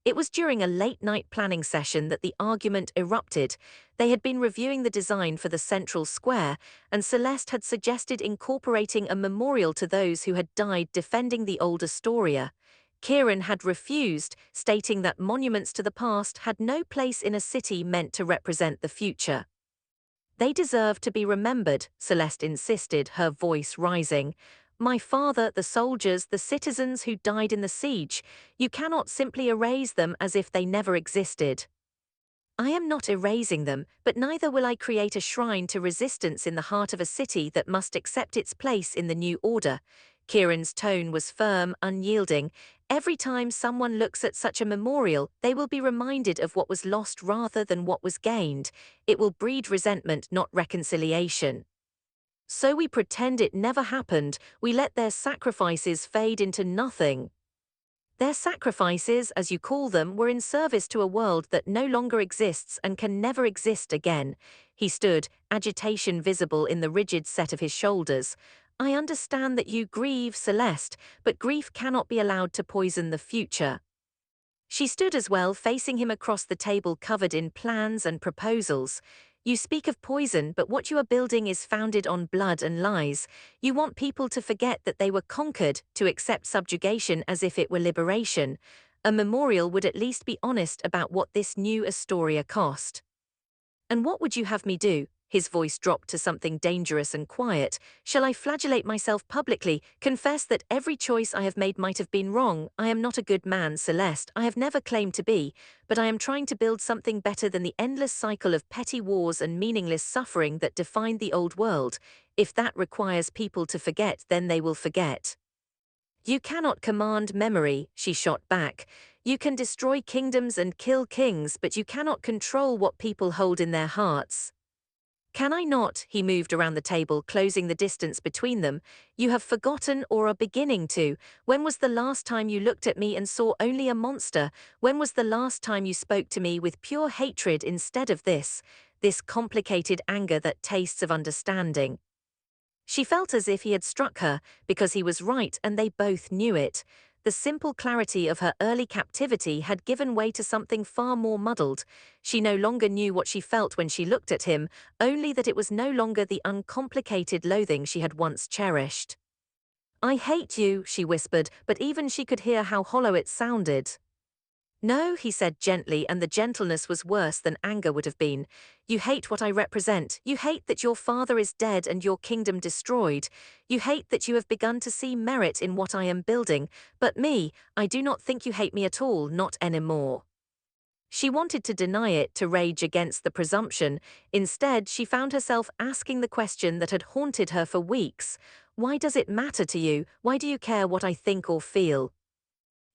It was during a late-night planning session that the argument erupted. They had been reviewing the design for the central square, and Celeste had suggested incorporating a memorial to those who had died defending the old Astoria. Kieran had refused, stating that monuments to the past had no place in a city meant to represent the future. They deserve to be remembered, Celeste insisted, her voice rising. My father, the soldiers, the citizens who died in the siege, you cannot simply erase them as if they never existed. I am not erasing them, but neither will I create a shrine to resistance in the heart of a city that must accept its place in the new order. Kieran's tone was firm, unyielding. Every time someone looks at such a memorial, they will be reminded of what was lost rather than what was gained. It will breed resentment, not reconciliation. So we pretend it never happened, we let their sacrifices fade into nothing. Their sacrifices, as you call them, were in service to a world that no longer exists and can never exist again. He stood, agitation visible in the rigid set of his shoulders. I understand that you grieve, Celeste, but grief cannot be allowed to poison the future. She stood as well, facing him across the table covered in plans and proposals. You speak of poison, but what you are building is founded on blood and lies. You want people to forget that they were conquered, to accept subjugation as if it were liberation. A memorial would at least be honest about what this new Astoria cost. And what would you have me do? His voice dropped to something dangerous and quiet. Shall I flagellate myself publicly, confess that every choice I have made might have been wrong? I am not a good man, Celeste, I have never claimed to be, but I am trying to build something better than the endless cycle of petty wars and meaningless suffering that defined the old world. If that requires people to forget, then they will forget. You cannot command memory, she shot back. You can destroy kingdoms and kill kings, but you cannot control what people hold in their hearts. Can I not? He moved around the table, closing the distance between them. You have forgotten or are beginning to. When was the last time you looked at me and saw only a monster? When was the last time you spoke to me with pure hatred instead of this complicated anger that tastes of understanding? She felt as if he had struck her, because he was right and they both knew it. The simple clarity of her early captivity had given way to something far more muddled. She no longer knew what she felt when she looked at him, only that it was no longer the uncomplicated loathing she had once cherished. I hate you, she whispered, but even she could hear how hollow it sounded. No, he said gently, and the gentleness was worse than anger would have been. You hate what I represent. You hate that your father is dead and your kingdom destroyed. You hate that you have begun to see merit in what I am building. But me, I do not think you hate me at all, not anymore. She wanted to deny it, to rage against the presumption. Instead, she found herself asking the question that had haunted her for weeks. Why does it matter to you? Why do you care what I think or feel?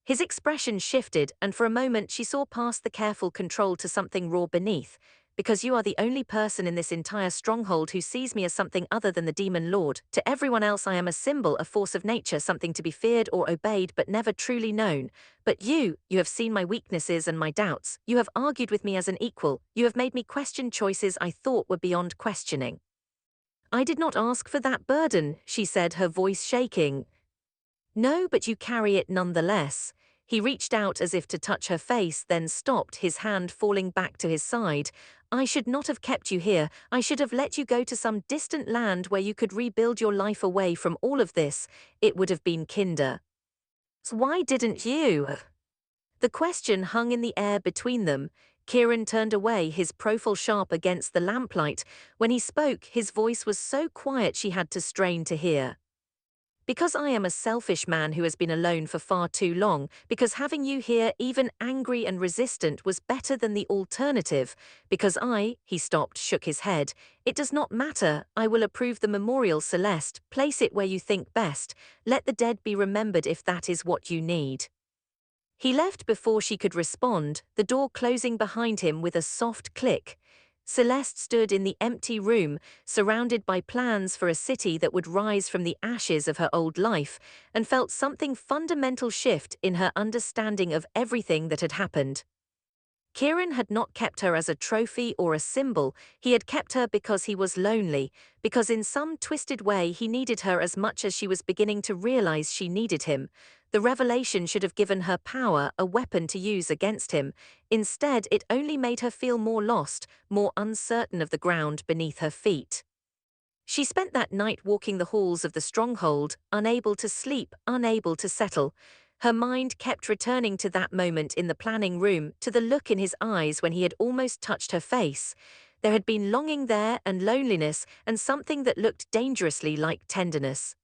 His expression shifted, and for a moment she saw past the careful control to something raw beneath. Because you are the only person in this entire stronghold who sees me as something other than the Demon Lord. To everyone else I am a symbol, a force of nature, something to be feared or obeyed but never truly known. But you have seen my weaknesses and my doubts. You have argued with me as an equal. You have made me question choices I thought were beyond questioning. I did not ask for that burden, she said, her voice shaking. No, but you carry it nonetheless. He reached out as if to touch her face, then stopped, his hand falling back to his side. I should not have kept you here. I should have let you go to some distant land where you could rebuild your life away from all of this. It would have been kinder. So why didn't you? The question hung in the air between them. Kieran turned away, his profile sharp against the lamplight. When he spoke, his voice was so quiet she had to strain to hear. Because I am a selfish man who has been alone for far too long, because having you here, even angry and resistant, was better than the alternative, because he stopped, shook his head. It does not matter. I will approve the memorial, Celeste. Place it where you think best. Let the dead be remembered if that is what you need. He left before she could respond, the door closing behind him with a soft click. Celeste stood in the empty room, surrounded by plans for a city that would rise from the ashes of her old life, and felt something fundamental shift in her understanding of everything that had happened. Kieran had not kept her as a trophy or a symbol, he had kept her because he was lonely, because in some twisted way he needed her as much as she was beginning to realize she needed him. The revelation should have given her power, a weapon to use against him. Instead, it only made her feel more lost, more uncertain of the ground beneath her feet. She spent that night walking the halls of the stronghold, unable to sleep, unable to settle. Her mind kept returning to that moment in the planning room, to the look in his eyes when he had almost touched her face. There had been longing there and loneliness and something that looked dangerously like tenderness.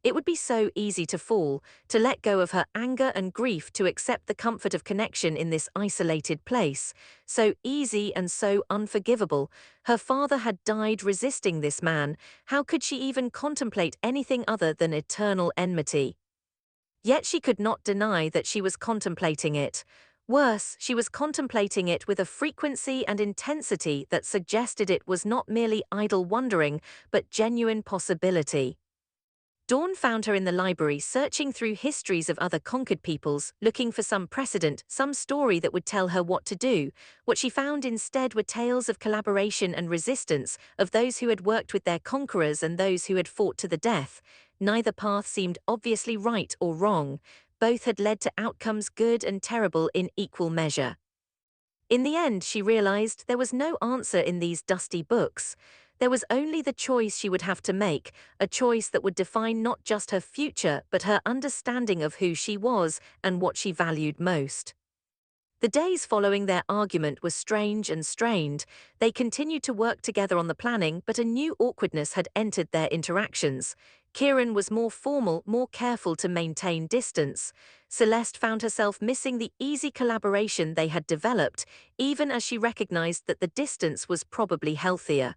It would be so easy to fall, to let go of her anger and grief, to accept the comfort of connection in this isolated place. So easy and so unforgivable. Her father had died resisting this man. How could she even contemplate anything other than eternal enmity? Yet she could not deny that she was contemplating it. Worse, she was contemplating it with a frequency and intensity that suggested it was not merely idle wondering, but genuine possibility. Dawn found her in the library searching through histories of other conquered peoples, looking for some precedent, some story that would tell her what to do. What she found instead were tales of collaboration and resistance, of those who had worked with their conquerors and those who had fought to the death. Neither path seemed obviously right or wrong. Both had led to outcomes good and terrible in equal measure. In the end, she realized there was no answer in these dusty books. There was only the choice she would have to make, a choice that would define not just her future but her understanding of who she was and what she valued most. The days following their argument were strange and strained. They continued to work together on the planning, but a new awkwardness had entered their interactions. Kieran was more formal, more careful to maintain distance. Celeste found herself missing the easy collaboration they had developed, even as she recognized that the distance was probably healthier.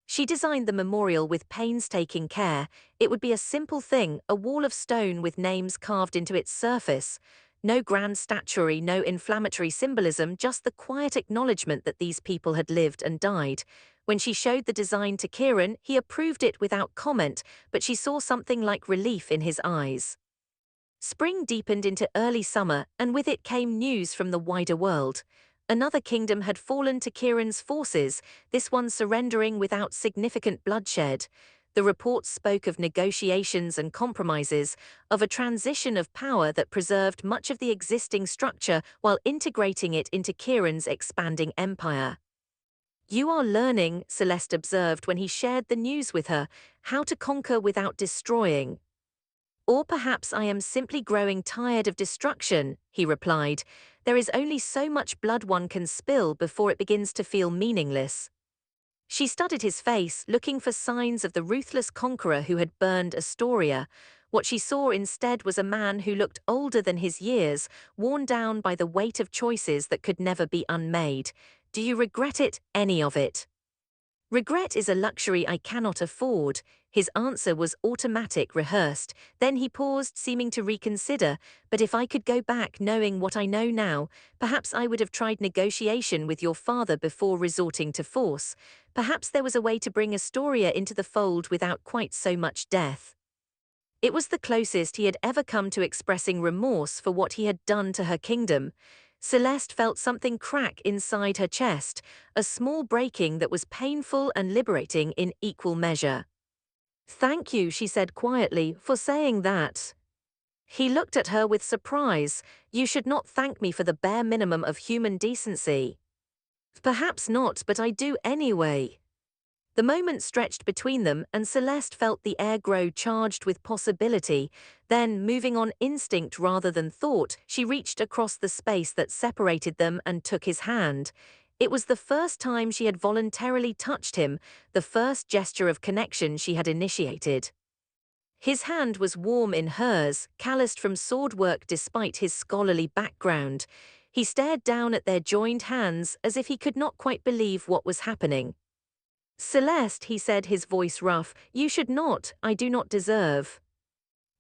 She designed the memorial with painstaking care. It would be a simple thing, a wall of stone with names carved into its surface. No grand statuary, no inflammatory symbolism, just the quiet acknowledgement that these people had lived and died. When she showed the design to Kieran, he approved it without comment, but she saw something like relief in his eyes. Spring deepened into early summer, and with it came news from the wider world. Another kingdom had fallen to Kieran's forces, this one surrendering without significant bloodshed. The reports spoke of negotiations and compromises, of a transition of power that preserved much of the existing structure while integrating it into Kieran's expanding empire. "You are learning," Celeste observed when he shared the news with her, "how to conquer without destroying." "Or perhaps I am simply growing tired of destruction," he replied. "There is only so much blood one can spill before it begins to feel meaningless." She studied his face, looking for signs of the ruthless conqueror who had burned Astoria. What she saw instead was a man who looked older than his years, worn down by the weight of choices that could never be unmade. "Do you regret it, any of it?" "Regret is a luxury I cannot afford." His answer was automatic, rehearsed. Then he paused, seeming to reconsider. "But if I could go back knowing what I know now, perhaps I would have tried negotiation with your father before resorting to force. Perhaps there was a way to bring Astoria into the fold without quite so much death." It was the closest he had ever come to expressing remorse for what he had done to her kingdom. Celeste felt something crack inside her chest, a small breaking that was painful and liberating in equal measure. "Thank you," she said quietly, "for saying that." He looked at her with surprise. "You should not thank me for the bare minimum of human decency." Perhaps not, but I do anyway. The moment stretched between them, and Celeste felt the air grow charged with possibility. Then, moving on instinct rather than thought, she reached across the space that separated them and took his hand. It was the first time she had voluntarily touched him, the first gesture of connection she had initiated. His hand was warm in hers, calloused from sword work despite his scholarly background. He stared down at their joined hands as if he could not quite believe what was happening. Celeste, he said, his voice rough, you should not, I do not deserve.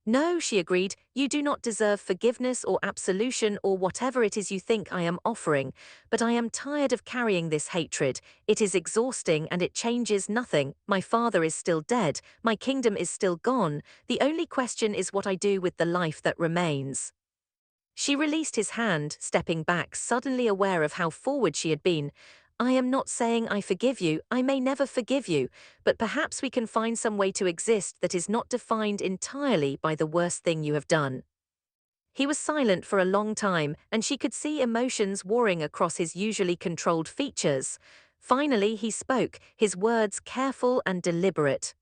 No, she agreed, you do not deserve forgiveness or absolution or whatever it is you think I am offering, but I am tired of carrying this hatred. It is exhausting and it changes nothing. My father is still dead, my kingdom is still gone, the only question is what I do with the life that remains. She released his hand, stepping back, suddenly aware of how forward she had been. I am not saying I forgive you, I may never forgive you, but perhaps we can find some way to exist that is not defined entirely by the worst thing you have done. He was silent for a long time, and she could see emotions warring across his usually controlled features. Finally, he spoke, his words careful and deliberate.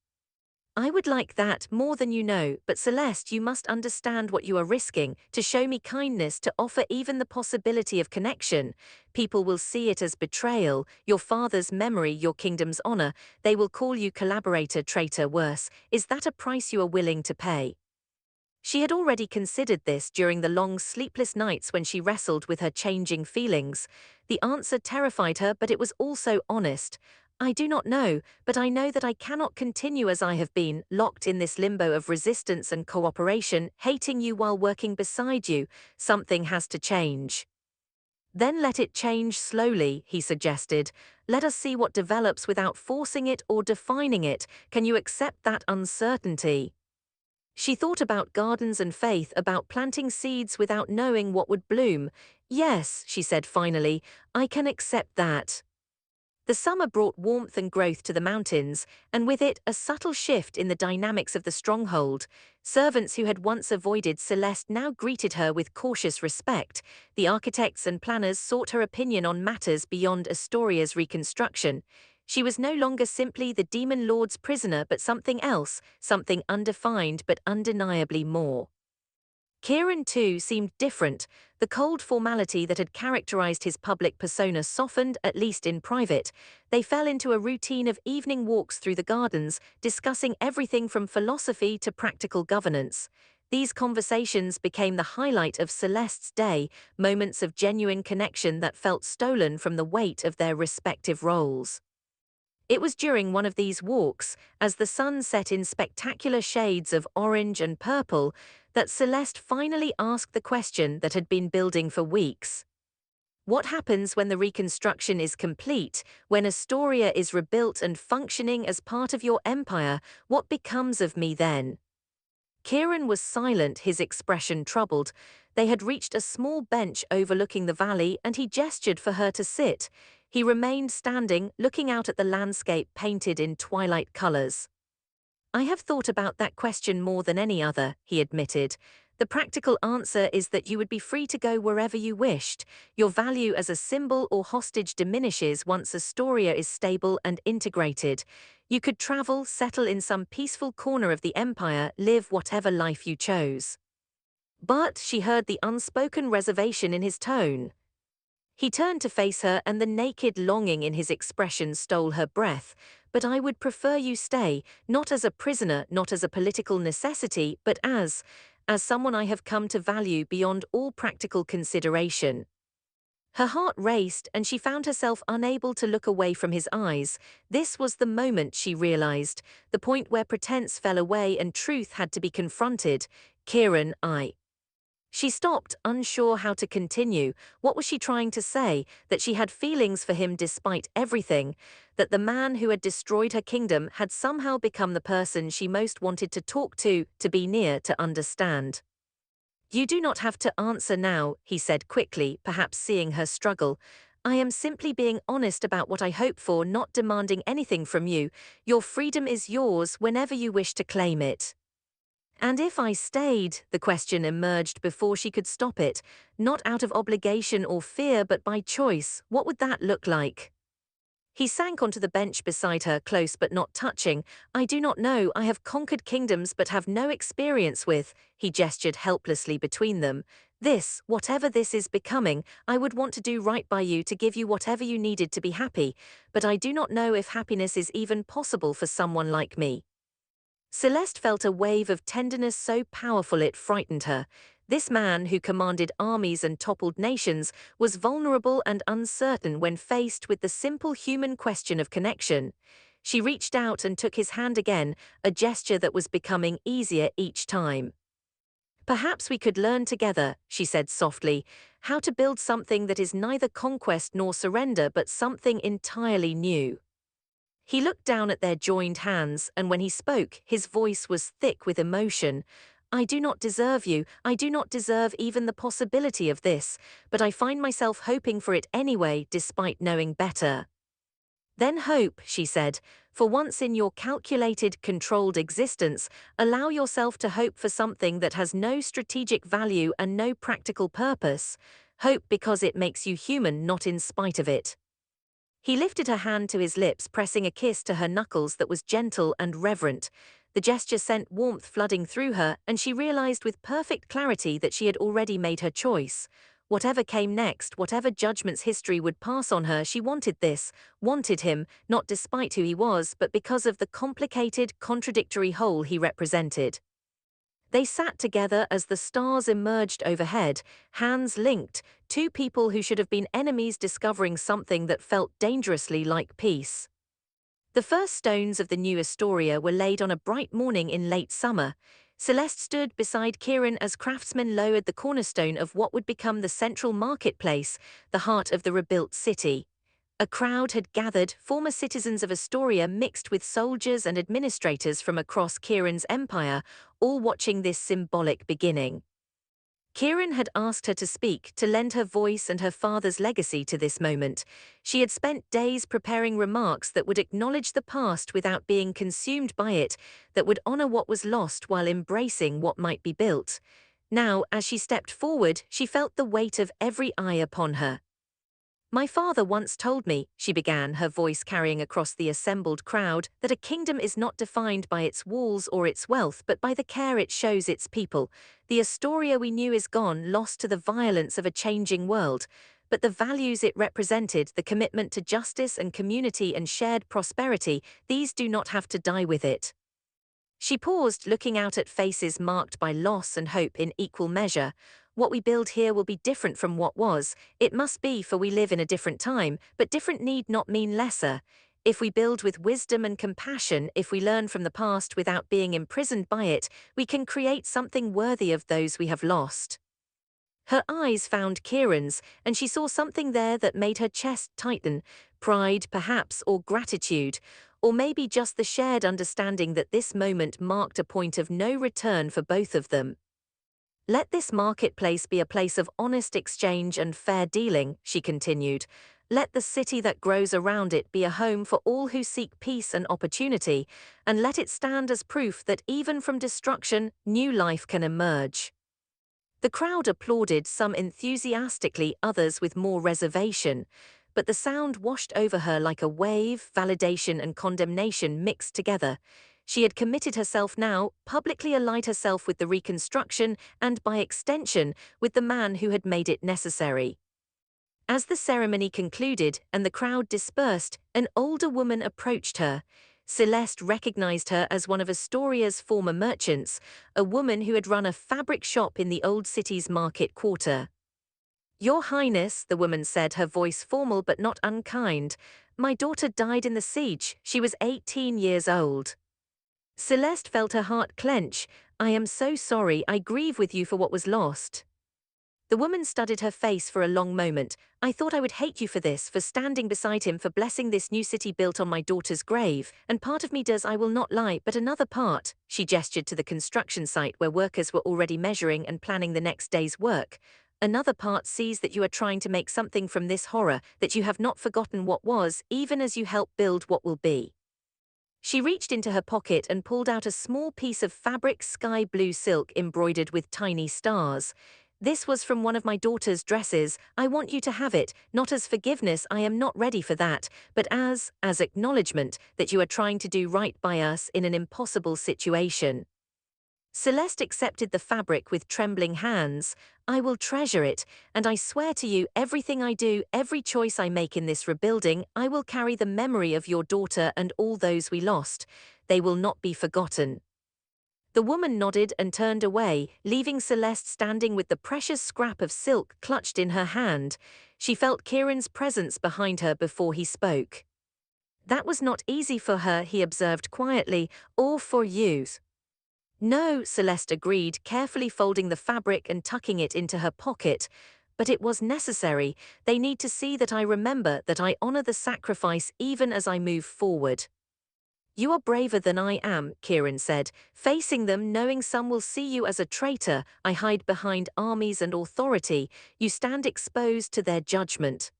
I would like that more than you know, but Celeste, you must understand what you are risking. To show me kindness, to offer even the possibility of connection. People will see it as betrayal, your father's memory, your kingdom's honor. They will call you collaborator, traitor, worse. Is that a price you are willing to pay? She had already considered this during the long sleepless nights when she wrestled with her changing feelings. The answer terrified her, but it was also honest. I do not know, but I know that I cannot continue as I have been, locked in this limbo of resistance and cooperation, hating you while working beside you. Something has to change. Then let it change slowly, he suggested. Let us see what develops without forcing it or defining it. Can you accept that uncertainty? She thought about gardens and faith, about planting seeds without knowing what would bloom. Yes, she said finally, I can accept that. The summer brought warmth and growth to the mountains, and with it a subtle shift in the dynamics of the stronghold. Servants who had once avoided Celeste now greeted her with cautious respect. The architects and planners sought her opinion on matters beyond Astoria's reconstruction. She was no longer simply the Demon Lord's prisoner but something else, something undefined but undeniably more. Kieran, too, seemed different. The cold formality that had characterized his public persona softened, at least in private. They fell into a routine of evening walks through the gardens, discussing everything from philosophy to practical governance. These conversations became the highlight of Celeste's day, moments of genuine connection that felt stolen from the weight of their respective roles. It was during one of these walks, as the sun set in spectacular shades of orange and purple, that Celeste finally asked the question that had been building for weeks. What happens when the reconstruction is complete, when Astoria is rebuilt and functioning as part of your empire? What becomes of me then? Kieran was silent, his expression troubled. They had reached a small bench overlooking the valley, and he gestured for her to sit. He remained standing, looking out at the landscape painted in twilight colors. I have thought about that question more than any other, he admitted. The practical answer is that you would be free to go wherever you wished. Your value as a symbol or hostage diminishes once Astoria is stable and integrated. You could travel, settle in some peaceful corner of the empire, live whatever life you chose. But she heard the unspoken reservation in his tone. He turned to face her, and the naked longing in his expression stole her breath. But I would prefer you stay, not as a prisoner, not as a political necessity, but as someone I have come to value beyond all practical consideration. Her heart raced, and she found herself unable to look away from his eyes. This was the moment, she realized, the point where pretense fell away and truth had to be confronted. Kieran, She stopped, unsure how to continue. What was she trying to say? That she had feelings for him despite everything? That the man who had destroyed her kingdom had somehow become the person she most wanted to talk to be near, to understand? You do not have to answer now, he said quickly, perhaps seeing her struggle. I am simply being honest about what I hope for, not demanding anything from you. Your freedom is yours whenever you wish to claim it. And if I stayed, the question emerged before she could stop it, not out of obligation or fear but by choice, what would that look like? He sank onto the bench beside her, close but not touching. I do not know, I have conquered kingdoms but have no experience with, he gestured helplessly between them. This, whatever this is becoming, I would want to do right by you to give you whatever you needed to be happy, but I do not know if happiness is even possible for someone like me. Celeste felt a wave of tenderness so powerful it frightened her. This man, who commanded armies and toppled nations, was vulnerable and uncertain when faced with the simple human question of connection. She reached out and took his hand again, a gesture that was becoming easier each time. Perhaps we could learn together, she said softly, how to build something that is neither conquest nor surrender but something entirely new. He looked down at their joined hands, and when he spoke, his voice was thick with emotion. I do not deserve you, I do not deserve even the possibility of this, but I find myself hoping for it anyway, despite knowing better. Then hope, she said, for once in your calculated, controlled existence, allow yourself to hope for something that has no strategic value and no practical purpose. Hope because it makes you human, not in spite of it. He lifted her hand to his lips, pressing a kiss to her knuckles that was gentle and reverent. The gesture sent warmth flooding through her, and she realized with perfect clarity that she had already made her choice. Whatever came next, whatever judgments history would pass on her, she wanted this, wanted him, not despite who he was, but because of the complicated, contradictory whole he represented. They sat together as the stars emerged overhead, hands linked, two people who should have been enemies discovering something that felt dangerously like peace. The first stones of the new Astoria were laid on a bright morning in late summer. Celeste stood beside Kieran as craftsmen lowered the cornerstone of what would become the central marketplace, the heart of the rebuilt city. A crowd had gathered, former citizens of Astoria mixed with soldiers and administrators from across Kieran's empire, all watching this symbolic beginning. Kieran had asked her to speak, to lend her voice and her father's legacy to this moment. She had spent days preparing remarks that would acknowledge the past without being consumed by it, that would honor what was lost while embracing what might be built. Now, as she stepped forward, she felt the weight of every eye upon her. My father once told me, she began, her voice carrying across the assembled crowd, that a kingdom is not defined by its walls or its wealth but by the care it shows its people. The Astoria we knew is gone, lost to the violence of a changing world. But the values it represented, the commitment to justice and community and shared prosperity, these do not have to die with it. She paused, looking out at faces marked by loss and hope in equal measure. What we build here will be different from what was. It must be, for we live in a different time, but different need not mean lesser. If we build with wisdom and compassion, if we learn from the past without being imprisoned by it, we can create something worthy of those we have lost. Her eyes found Kieran's, and she saw something there that made her chest tighten, pride perhaps, or gratitude, or maybe just the shared understanding that this moment marked a point of no return for both of them. Let this marketplace be a place of honest exchange and fair dealing, she continued. Let the city that grows around it be a home for all who seek peace and opportunity, and let it stand as proof that even from destruction, new life can emerge. The crowd applauded, some enthusiastically, others with more reservation, but the sound washed over her like a wave, validation and condemnation mixed together. She had committed herself now, publicly allied herself with the reconstruction and, by extension, with the man who had made it necessary. As the ceremony concluded and the crowd dispersed, an older woman approached her. Celeste recognized her as one of Astoria's former merchants, a woman who had run a fabric shop in the old city's market quarter. Your Highness, the woman said, her voice formal but not unkind, my daughter died in the siege. She was 18 years old. Celeste felt her heart clench. I am so sorry, I grieve with you for what was lost. The woman studied her face for a long moment. I thought I would hate you for this, for standing beside him, for blessing this new city built on my daughter's grave, and part of me does, I will not lie, but another part, she gestured to the construction site where workers were already measuring and planning the next day's work. Another part sees that you are trying to make something from this horror, that you have not forgotten what was, even as you help build what will be. She reached into her pocket and pulled out a small piece of fabric sky blue silk embroidered with tiny stars. This was from one of my daughter's dresses. I want you to have it, not as forgiveness, I am not ready for that, but as acknowledgement that you are trying to do right by us in an impossible situation. Celeste accepted the fabric with trembling hands. I will treasure it, and I swear to you, everything I do, every choice I make in this rebuilding, I will carry the memory of your daughter and all those we lost. They will not be forgotten. The woman nodded and turned away, leaving Celeste standing with the precious scrap of silk clutched in her hand. She felt Kieran's presence behind her before he spoke. That was not easy for her, he observed quietly, or for you. No, Celeste agreed, carefully folding the fabric and tucking it into her pocket. But it was necessary. They need to see that I remember, that I honor the sacrifice even as I move forward. You are braver than I am, Kieran said, facing them knowing some will see you as a traitor. I hide behind armies and authority. You stand exposed to their judgment.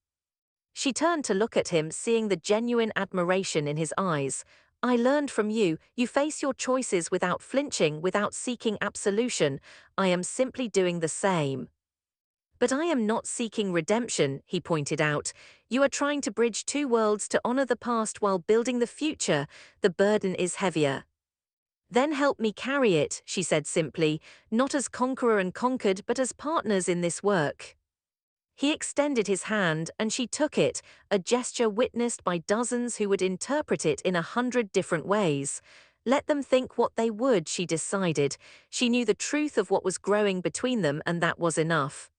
She turned to look at him, seeing the genuine admiration in his eyes. I learned from you, you face your choices without flinching, without seeking absolution. I am simply doing the same. But I am not seeking redemption, he pointed out. You are trying to bridge two worlds to honor the past while building the future. The burden is heavier. Then help me carry it, she said simply, not as conqueror and conquered, but as partners in this work. He extended his hand, and she took it, a gesture witnessed by dozens who would interpret it in 100 different ways. Let them think what they would, she decided. She knew the truth of what was growing between them, and that was enough.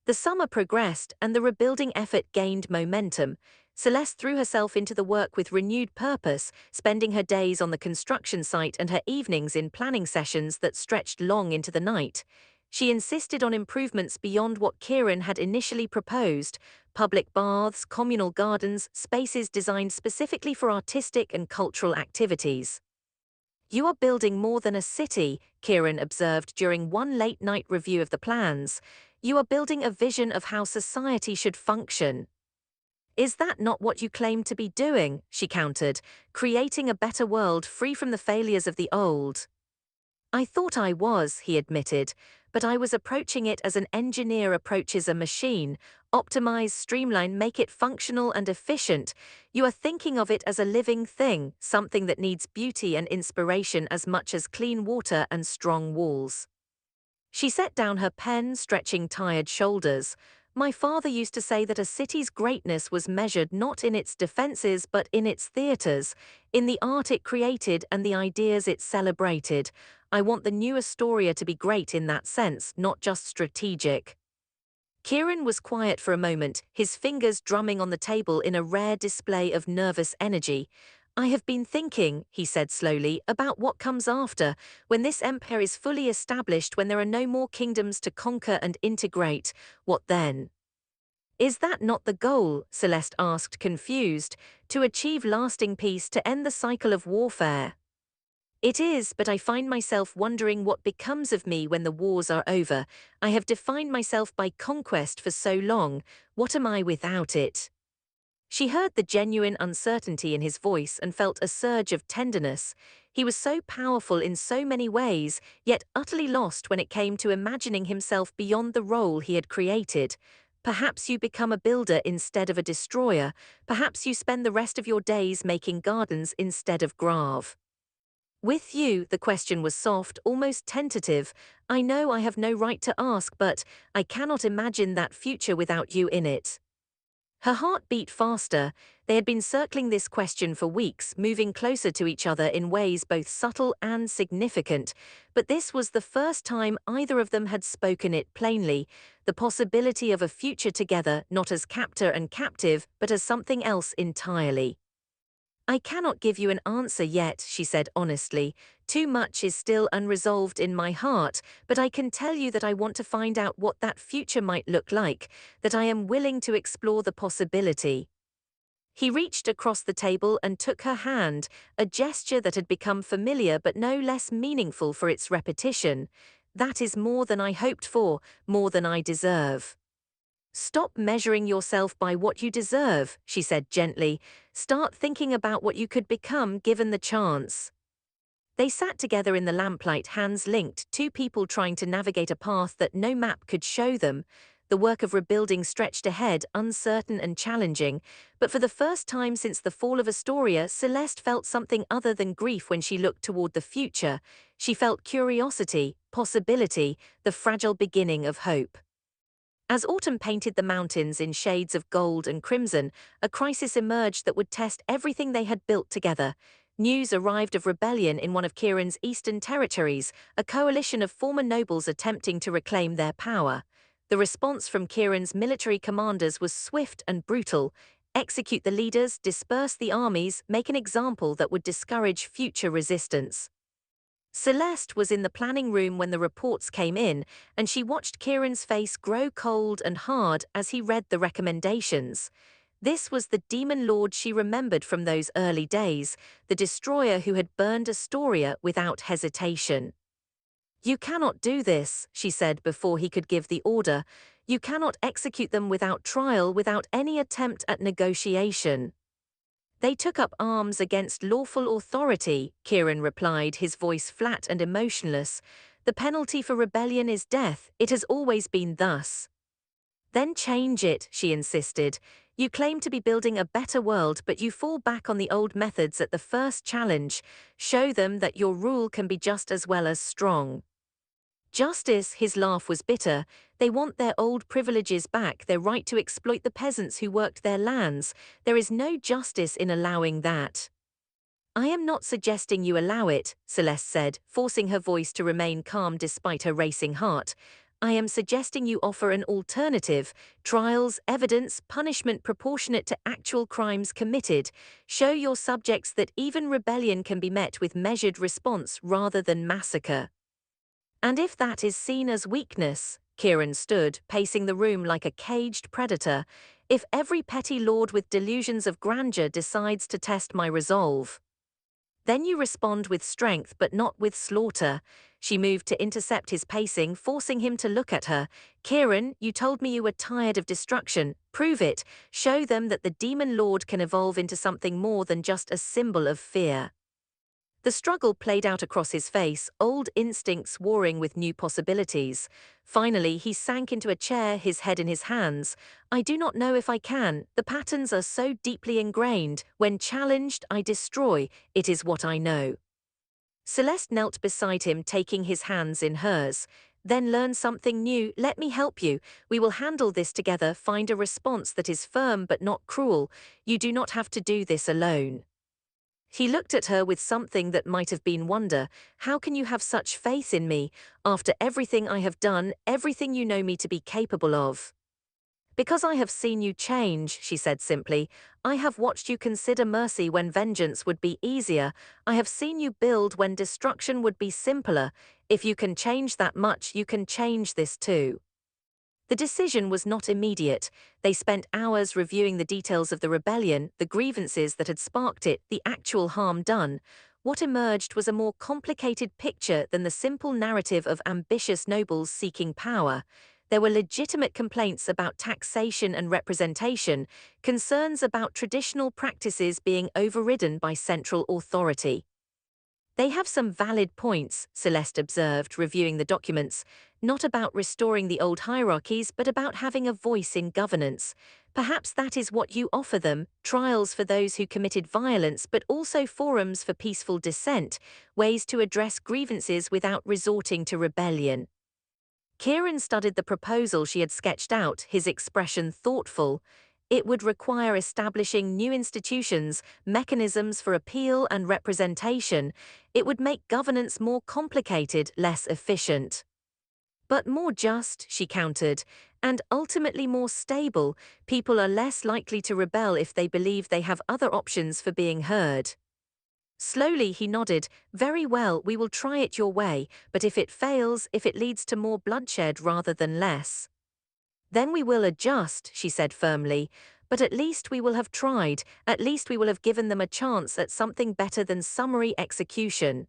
The summer progressed, and the rebuilding effort gained momentum. Celeste threw herself into the work with renewed purpose, spending her days on the construction site and her evenings in planning sessions that stretched long into the night. She insisted on improvements beyond what Kieran had initially proposed: public baths, communal gardens, spaces designed specifically for artistic and cultural activities. You are building more than a city, Kieran observed during one late-night review of the plans. You are building a vision of how society should function. Is that not what you claim to be doing? She countered, creating a better world free from the failures of the old. I thought I was, he admitted, but I was approaching it as an engineer approaches a machine: optimize, streamline, make it functional and efficient. You are thinking of it as a living thing, something that needs beauty and inspiration as much as clean water and strong walls. She set down her pen, stretching tired shoulders. My father used to say that a city's greatness was measured not in its defenses but in its theaters, in the art it created and the ideas it celebrated. I want the new Astoria to be great in that sense, not just strategic. Kieran was quiet for a moment, his fingers drumming on the table in a rare display of nervous energy. I have been thinking, he said slowly, about what comes after, when this empire is fully established, when there are no more kingdoms to conquer and integrate. What then? Is that not the goal? Celeste asked, confused. To achieve lasting peace, to end the cycle of warfare. It is, but I find myself wondering what becomes of me when the wars are over. I have defined myself by conquest for so long. What am I without it? She heard the genuine uncertainty in his voice and felt a surge of tenderness. He was so powerful in so many ways, yet utterly lost when it came to imagining himself beyond the role he had created. Perhaps you become a builder instead of a destroyer. Perhaps you spend the rest of your days making gardens instead of grave. With you, the question was soft, almost tentative. I know I have no right to ask, but I cannot imagine that future without you in it. Her heart beat faster. They had been circling this question for weeks, moving closer to each other in ways both subtle and significant. But this was the first time either of them had spoken it plainly: the possibility of a future together, not as captor and captive, but as something else entirely. I cannot give you an answer yet, she said honestly. Too much is still unresolved in my heart, but I can tell you that I want to find out what that future might look like, that I am willing to explore the possibility. He reached across the table and took her hand, a gesture that had become familiar but no less meaningful for its repetition. That is more than I hoped for, more than I deserve. Stop measuring yourself by what you deserve, she said gently. Start thinking about what you could become given the chance. They sat together in the lamplight, hands linked, two people trying to navigate a path that no map could show them. The work of rebuilding stretched ahead, uncertain and challenging, but for the first time since the fall of Astoria, Celeste felt something other than grief when she looked toward the future. She felt curiosity, possibility, the fragile beginning of hope. As autumn painted the mountains in shades of gold and crimson, a crisis emerged that would test everything they had built together. News arrived of rebellion in one of Kieran's eastern territories, a coalition of former nobles attempting to reclaim their power. The response from Kieran's military commanders was swift and brutal. Execute the leaders, disperse the armies, make an example that would discourage future resistance. Celeste was in the planning room when the reports came in, and she watched Kieran's face grow cold and hard as he read the recommendations. This was the Demon Lord she remembered from those early days, the destroyer who had burned Astoria without hesitation. "You cannot do this," she said before he could give the order. "You cannot execute them without trial, without any attempt at negotiation." "They took up arms against lawful authority," Kieran replied, his voice flat and emotionless. "The penalty for rebellion is death. It has always been thus." "Then change it," she insisted. "You claim to be building a better world, but you fall back on the old methods at the first challenge. Show them that your rule can be just as well as strong." "Justice," his laugh was bitter. "They want their old privileges back, their right to exploit the peasants who worked their lands. There is no justice in allowing that." "I am not suggesting you allow it," Celeste said, forcing her voice to remain calm despite her racing heart. "I am suggesting you offer an alternative: trials, evidence, punishment proportionate to actual crimes committed. Show your subjects that even rebellion can be met with measured response rather than massacre." "And if that is seen as weakness," Kieran stood, pacing the room like a caged predator, "if every petty lord with delusions of grandeur decides to test my resolve, then you respond with strength but not with slaughter." She moved to intercept his pacing, forcing him to look at her. "Kieran, you told me you were tired of destruction. Prove it. Show them that the Demon Lord can evolve into something more than just a symbol of fear." The struggle played out across his face, old instincts warring with new possibilities. Finally, he sank into a chair, his head in his hands. "I do not know if I can. The patterns are so deeply ingrained. When challenged, I destroy. It is what I know." Celeste knelt beside him, taking his hands in hers. "Then learn something new. Let me help you. We will handle this together, find a response that is firm but not cruel. You do not have to do this alone." He looked at her with something that might have been wonder. "How can you have such faith in me, after everything I have done, everything you know me to be capable of?" "Because I have seen you change," she said simply. "I have watched you consider mercy when vengeance would be easier. I have seen you build when destruction would be simpler. If you can change that much, you can change this too." The decision was not immediate. They spent hours reviewing the details of the rebellion, the grievances that had sparked it, the actual harm done. What emerged was a more complicated picture than the simple narrative of ambitious nobles seeking power. There were legitimate complaints about taxation and representation, concerns about traditional practices being overridden by central authority. "They have some valid points," Celeste observed, reviewing the documents. "Not about restoring the old hierarchies, but about having a voice in governance. Perhaps that is what you offer them: trials for those who committed violence, but also forums for peaceful dissent, ways to address grievances without resorting to rebellion." Kieran studied the proposal she had sketched out, his expression thoughtful. "It would require establishing new institutions, mechanisms for appeal and representation. It would make governance more complicated, less efficient." "But more just," she countered, "and ultimately more stable. People are less likely to rebel if they believe they have other options for being heard." Slowly he nodded. "Very well, we will try it your way, but if it fails, if it leads to more bloodshed rather than less, then we will adjust," she said firmly. "But at least we will have tried, at least we will have given them a chance at something better than summary execution."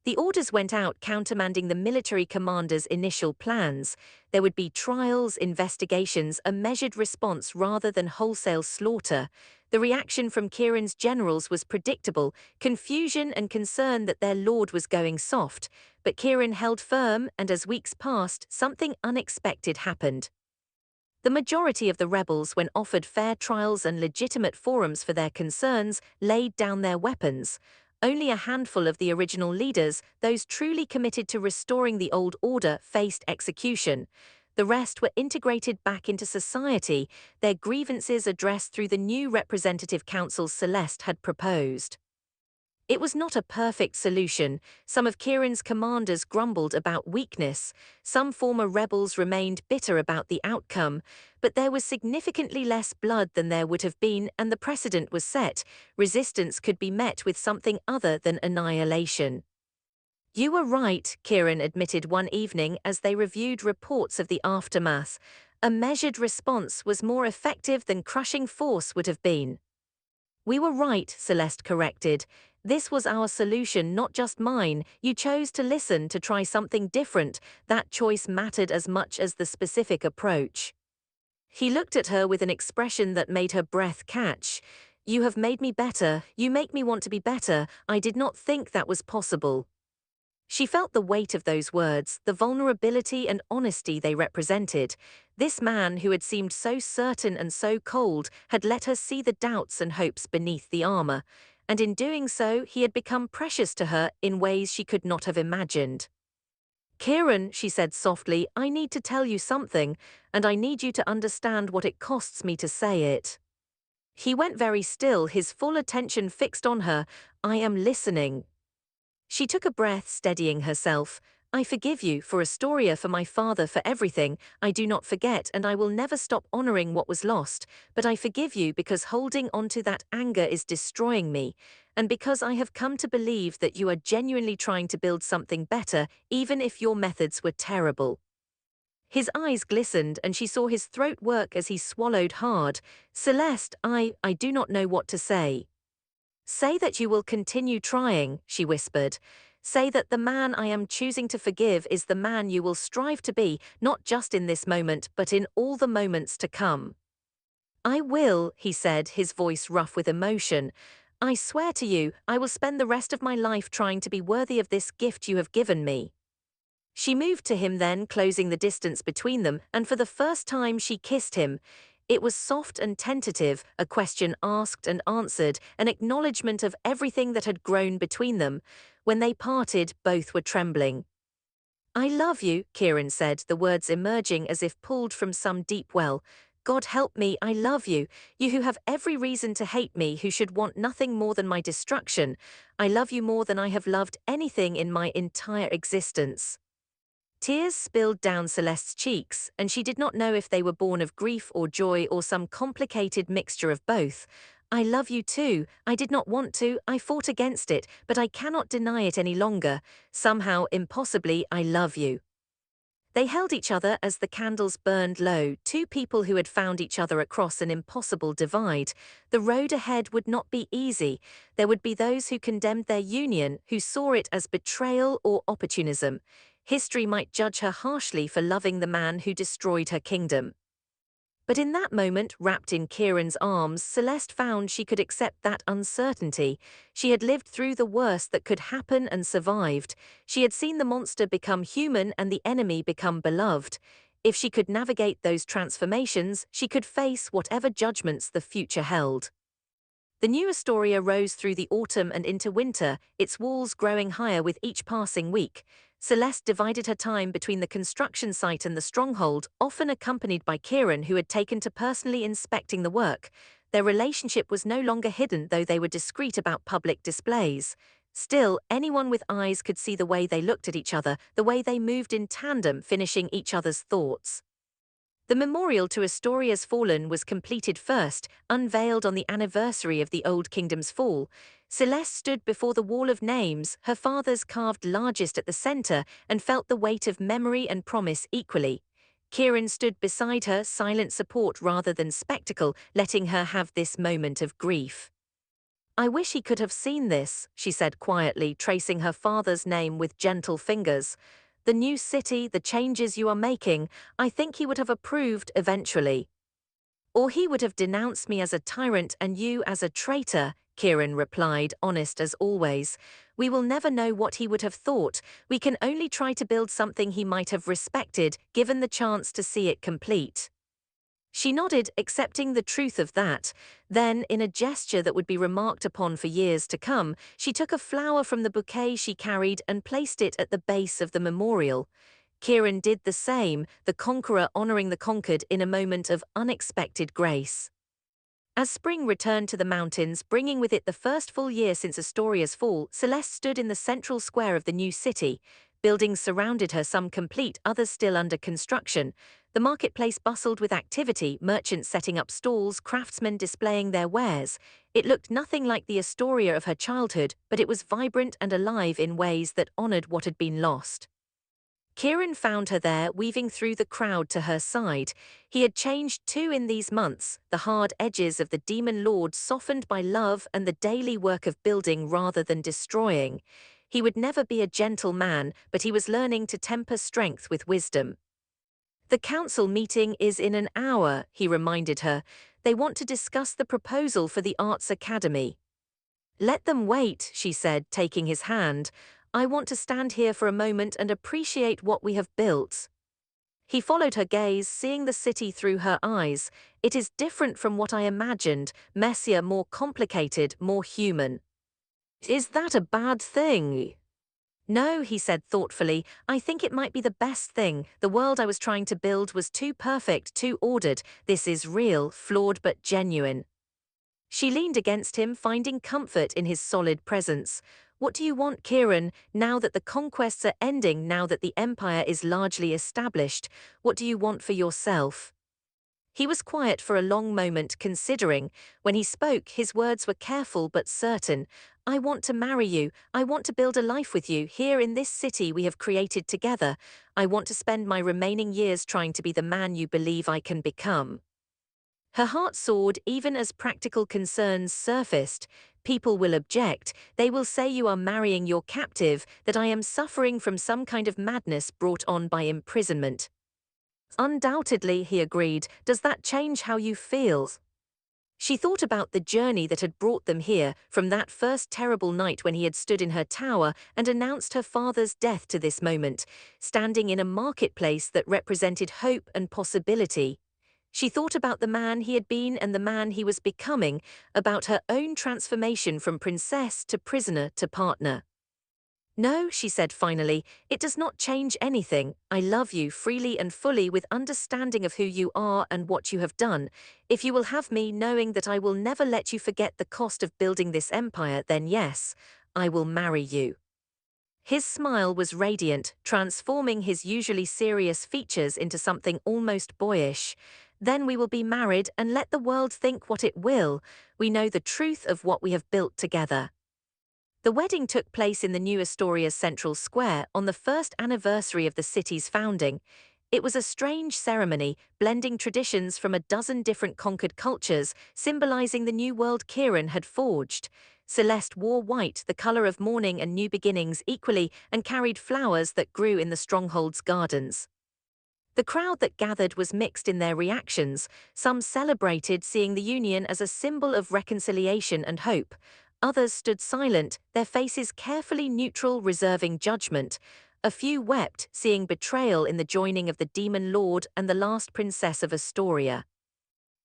The orders went out countermanding the military commander's initial plans. There would be trials, investigations, a measured response rather than wholesale slaughter. The reaction from Kieran's generals was predictable, confusion and concern that their lord was going soft. But Kieran held firm, and as weeks passed, something unexpected happened. The majority of the rebels, when offered fair trials and legitimate forums for their concerns, laid down their weapons. Only a handful of the original leaders, those truly committed to restoring the old order, faced execution. The rest were integrated back into society, their grievances addressed through the new representative councils Celeste had proposed. It was not a perfect solution. Some of Kieran's commanders grumbled about weakness, some former rebels remained bitter about the outcome, but there was significantly less blood than there would have been, and the precedent was set. Resistance could be met with something other than annihilation. "You were right," Kieran admitted one evening as they reviewed reports of the aftermath. "A measured response was more effective than crushing force would have been." "We were right," Celeste corrected. "This was our solution, not just mine. You chose to listen, to try something different. That choice mattered as much as the specific approach." He looked at her with an expression that made her breath catch. "You have made me better. You make me want to be better. I did not think that was possible." She felt the weight of those words, the vulnerability and honesty they represented. This man, who had seemed so certain and so cold, had let her see the doubts and hopes beneath the armor. And in doing so, he had become precious to her in ways she could not have imagined. "Kieran," she said softly, "I need to tell you something, and I need you to understand what it costs me to say it." He went very still, his full attention fixed on her. "I am listening." She took a breath, steadying herself. "I forgive you, for Astoria, for my father, for everything. I do not forget, and I will never stop honoring what was lost. But I forgive you because holding onto that anger is destroying me, and because I have come to believe that you are genuinely trying to build something better, even if your methods were terrible." His eyes glistened, and she saw his throat work as he swallowed hard. "Celeste, I do not know what to say." "Say that you will continue trying," she whispered. "Say that the man I am choosing to forgive is the man you will strive to be, not just in this moment, but in all the moments to come." "I will," he said, his voice rough with emotion. "I swear to you, I will spend the rest of my life trying to be worthy of this gift you have given me." She moved to him then, closing the distance between them, and for the first time she kissed him. It was soft and tentative, a question asked and answered, an acknowledgement of everything that had grown between them. When they parted, both were trembling. "I love you," Kieran said, the words emerging as if pulled from some deep well. "God help me, I love you. You who have every reason to hate me, who should want nothing more than my destruction. I love you more than I have loved anything in my entire existence." Tears spilled down Celeste's cheeks, and she did not know if they were born of grief or joy or some complicated mixture of both. "I love you too. I did not want to, I fought against it, but I cannot deny it any longer. Somehow, impossibly, I love you." They held each other as the candles burned low, two people who had found each other across an impossible divide. The road ahead would not be easy. There would be those who condemned their union, who saw it as betrayal or opportunism. History might judge her harshly for loving the man who destroyed her kingdom. But in that moment, wrapped in Kieran's arms, Celeste found she could accept that uncertainty. She had lived through the worst that could happen and survived. She had seen the monster become human and the enemy become beloved. If she could navigate those transformations, she could face whatever judgments the future held. The new Astoria rose through the autumn and into winter, its walls growing higher with each passing week. Celeste divided her time between the construction site and the stronghold, often accompanied by Kieran, who had taken to personally inspecting the work. Their relationship was no longer hidden, though they were discreet about public displays. Still, anyone with eyes could see the way they looked at each other, the way they moved in tandem, finishing each other's thoughts. The memorial to Astoria's fallen was completed first, unveiled on the anniversary of the Old Kingdom's fall. Celeste stood before the wall of names, her father's carved largest at the center, and felt the weight of memory and promise equally. Kieran stood beside her, silent support rather than spectacle, letting her have this moment of grief. I wish he could have seen this, she said quietly, tracing her father's name with gentle fingers. The new city, the changes you are making, I think he would have approved eventually. Or he would have denounced me as a tyrant and you as a traitor, Kieran replied, honest as always. We will never know what he would have thought. We can only try to build something he might have respected, given the chance to see it complete. She nodded, accepting the truth of that. Then, in a gesture that would be remarked upon for years to come, she took a flower from the bouquet she carried and placed it at the base of the memorial. Kieran did the same, the conqueror honoring the conquered in a moment of unexpected grace. As spring returned to the mountains, bringing with it the first full year since Astoria's fall, Celeste stood in the central square of the new city. Buildings surrounded her, some complete, others still under construction. The marketplace bustled with activity, merchants setting up stalls, craftsmen displaying their wares. It looked nothing like the Astoria of her childhood, but it was vibrant and alive in ways that honored what had been lost. Kieran found her there, weaving through the crowd to her side. He had changed too in these months, the hard edges of the Demon Lord softened by love and the daily work of building rather than destroying. He would never be a gentle man, but he was learning to temper strength with wisdom. The council meeting is in an hour, he reminded her. They want to discuss the proposal for the Arts Academy. Let them wait, she said, taking his hand. I want to stand here for a moment and appreciate what we have built. He followed her gaze, seeing the city through her eyes. It is different from what I imagined, messier, more complicated, more human. Is that a bad thing? No, he said thoughtfully. I think it might be the best thing. The world I was trying to build was too perfect, too ordered. This is real, flawed but genuine. She leaned against him, finding comfort in his solid presence. What do you want, Kieran, now that the conquests are ending, now that the empire is largely established? What do you want for yourself? He was quiet for a long moment, considering. When he spoke, his words were careful but certain. I want to marry you. I want to build a life with you, here in this city we have created together. I want to spend my remaining years trying to be the man you believe I can become. Her heart soared even as practical concerns surfaced. People will object. They will say you are marrying your captive, that I am suffering from some kind of madness brought on by imprisonment. Undoubtedly, he agreed. Does that change how you feel? She thought about the journey that had brought them here, from that first terrible night when he had stood in her tower and announced her father's death to this moment, standing in a marketplace that represented hope and possibility. She thought about the man he had been and the man he was becoming, about her own transformation from princess to prisoner to partner. No, she said finally, it does not change anything. I love you freely and fully with understanding of who you are and what you have done. If you will have me knowing that I will never let you forget the cost of building this empire, then yes, I will marry you. His smile was radiant, transforming his usually serious features into something almost boyish. Then we will be married and let the world think what it will. We know the truth of what we have built together. The wedding took place in the new Astoria's central square on the first anniversary of the city's founding. It was a strange ceremony, blending traditions from a dozen different conquered cultures, symbolizing the new world Kieran had forged. Celeste wore white, the color of mourning and new beginnings equally, and carried flowers that grew in the stronghold's gardens. The crowd that gathered was mixed in their reactions. Some celebrated, seeing the union as a symbol of reconciliation and hope. Others stood silent, their faces carefully neutral, reserving judgment. A few wept, seeing betrayal in the joining of the Demon Lord and the last princess of Astoria.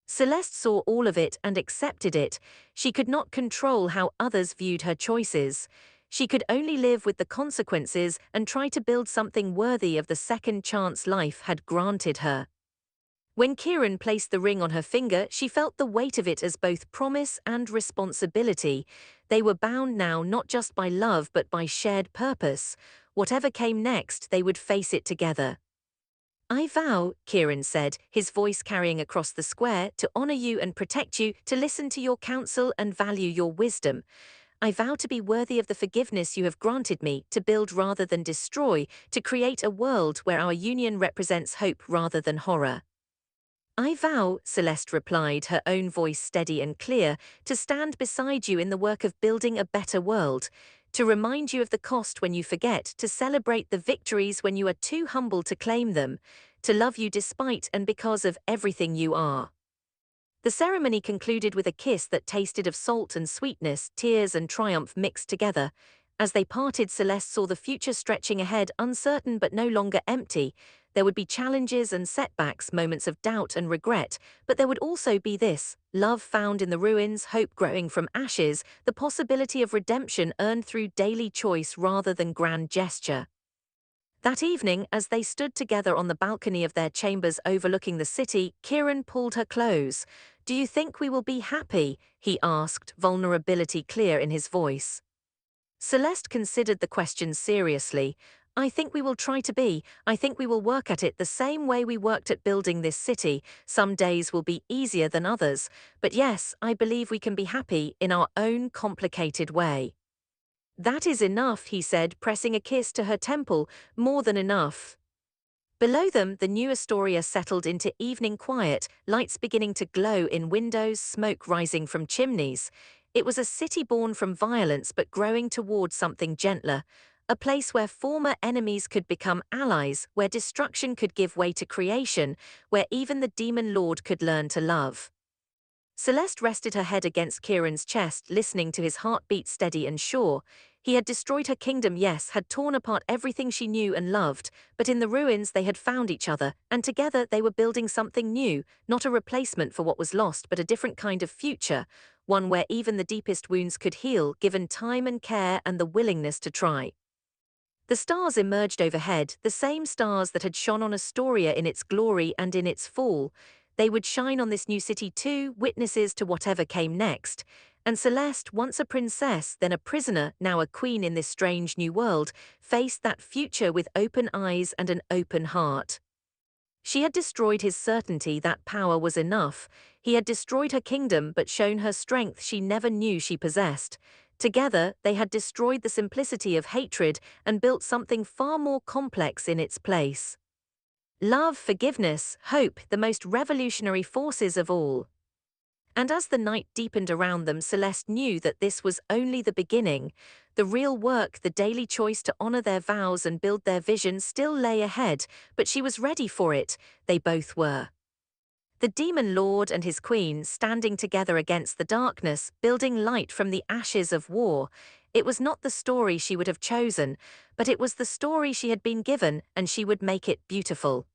Celeste saw all of it and accepted it. She could not control how others viewed her choices. She could only live with the consequences and try to build something worthy of the second chance life had granted her. When Kieran placed the ring on her finger, she felt the weight of it as both promise and responsibility. They were bound now not just by love but by shared purpose. Whatever came next, they would face it together. I vow, Kieran said, his voice carrying across the square, to honor you and protect you, to listen to your counsel and value your wisdom. I vow to be worthy of the forgiveness you have granted me, to build rather than destroy, to create a world where our union represents hope rather than horror. I vow, Celeste replied, her own voice steady and clear, to stand beside you in the work of building a better world, to remind you of the cost when you forget, to celebrate the victories when you are too humble to claim them, to love you despite and because of everything you are. The ceremony concluded with a kiss that tasted of salt and sweetness, tears and triumph mixed together. As they parted, Celeste saw the future stretching ahead, uncertain but no longer empty. There would be challenges and setbacks, moments of doubt and regret, but there would also be this: love found in the ruins, hope growing from ashes, the possibility of redemption earned through daily choice rather than grand gesture. That evening, as they stood together on the balcony of their chambers overlooking the city, Kieran pulled her close. "Do you think we will be happy?" he asked, vulnerability clear in his voice. Celeste considered the question seriously. "I think we will try to be. I think we will work at it the same way we worked at building this city. Some days will be easier than others. But yes, I believe we can be happy in our own complicated way." "That is enough," he said, pressing a kiss to her temple, "more than enough." Below them, the new Astoria settled into evening quiet, lights beginning to glow in windows, smoke rising from chimneys. It was a city born from violence but growing toward something gentler, a place where former enemies could become allies, where destruction could give way to creation, where even the Demon Lord could learn to love. Celeste rested her head against Kieran's chest, listening to his heartbeat steady and sure. He had destroyed her kingdom, yes, had torn apart everything she knew and loved, but in the ruins they had found each other, and together they were building something new, not a replacement for what was lost but a different kind of future, one where even the deepest wounds could heal, given time and care and the willingness to try. The stars emerged overhead, the same stars that had shone on Astoria in its glory and in its fall. They would shine on this new city too, witnesses to whatever came next. And Celeste, once a princess, then a prisoner, now a queen in this strange new world, faced that future with open eyes and an open heart. She had destroyed his certainty that power was enough. He had destroyed her kingdom but shown her strength she never knew she possessed. Together, they had destroyed the simplicity of hatred and built something far more complex in its place. Love, forgiveness, hope, the most revolutionary forces of all. And as the night deepened around them, Celeste knew that this was only the beginning. The real work, the daily choice to honor their vows and build their vision, still lay ahead, but she was ready for it. They both were. The Demon Lord and his queen standing together against the darkness, building light from the ashes of war. It was not the story she would have chosen, but it was the story she had been given, and she would make it beautiful.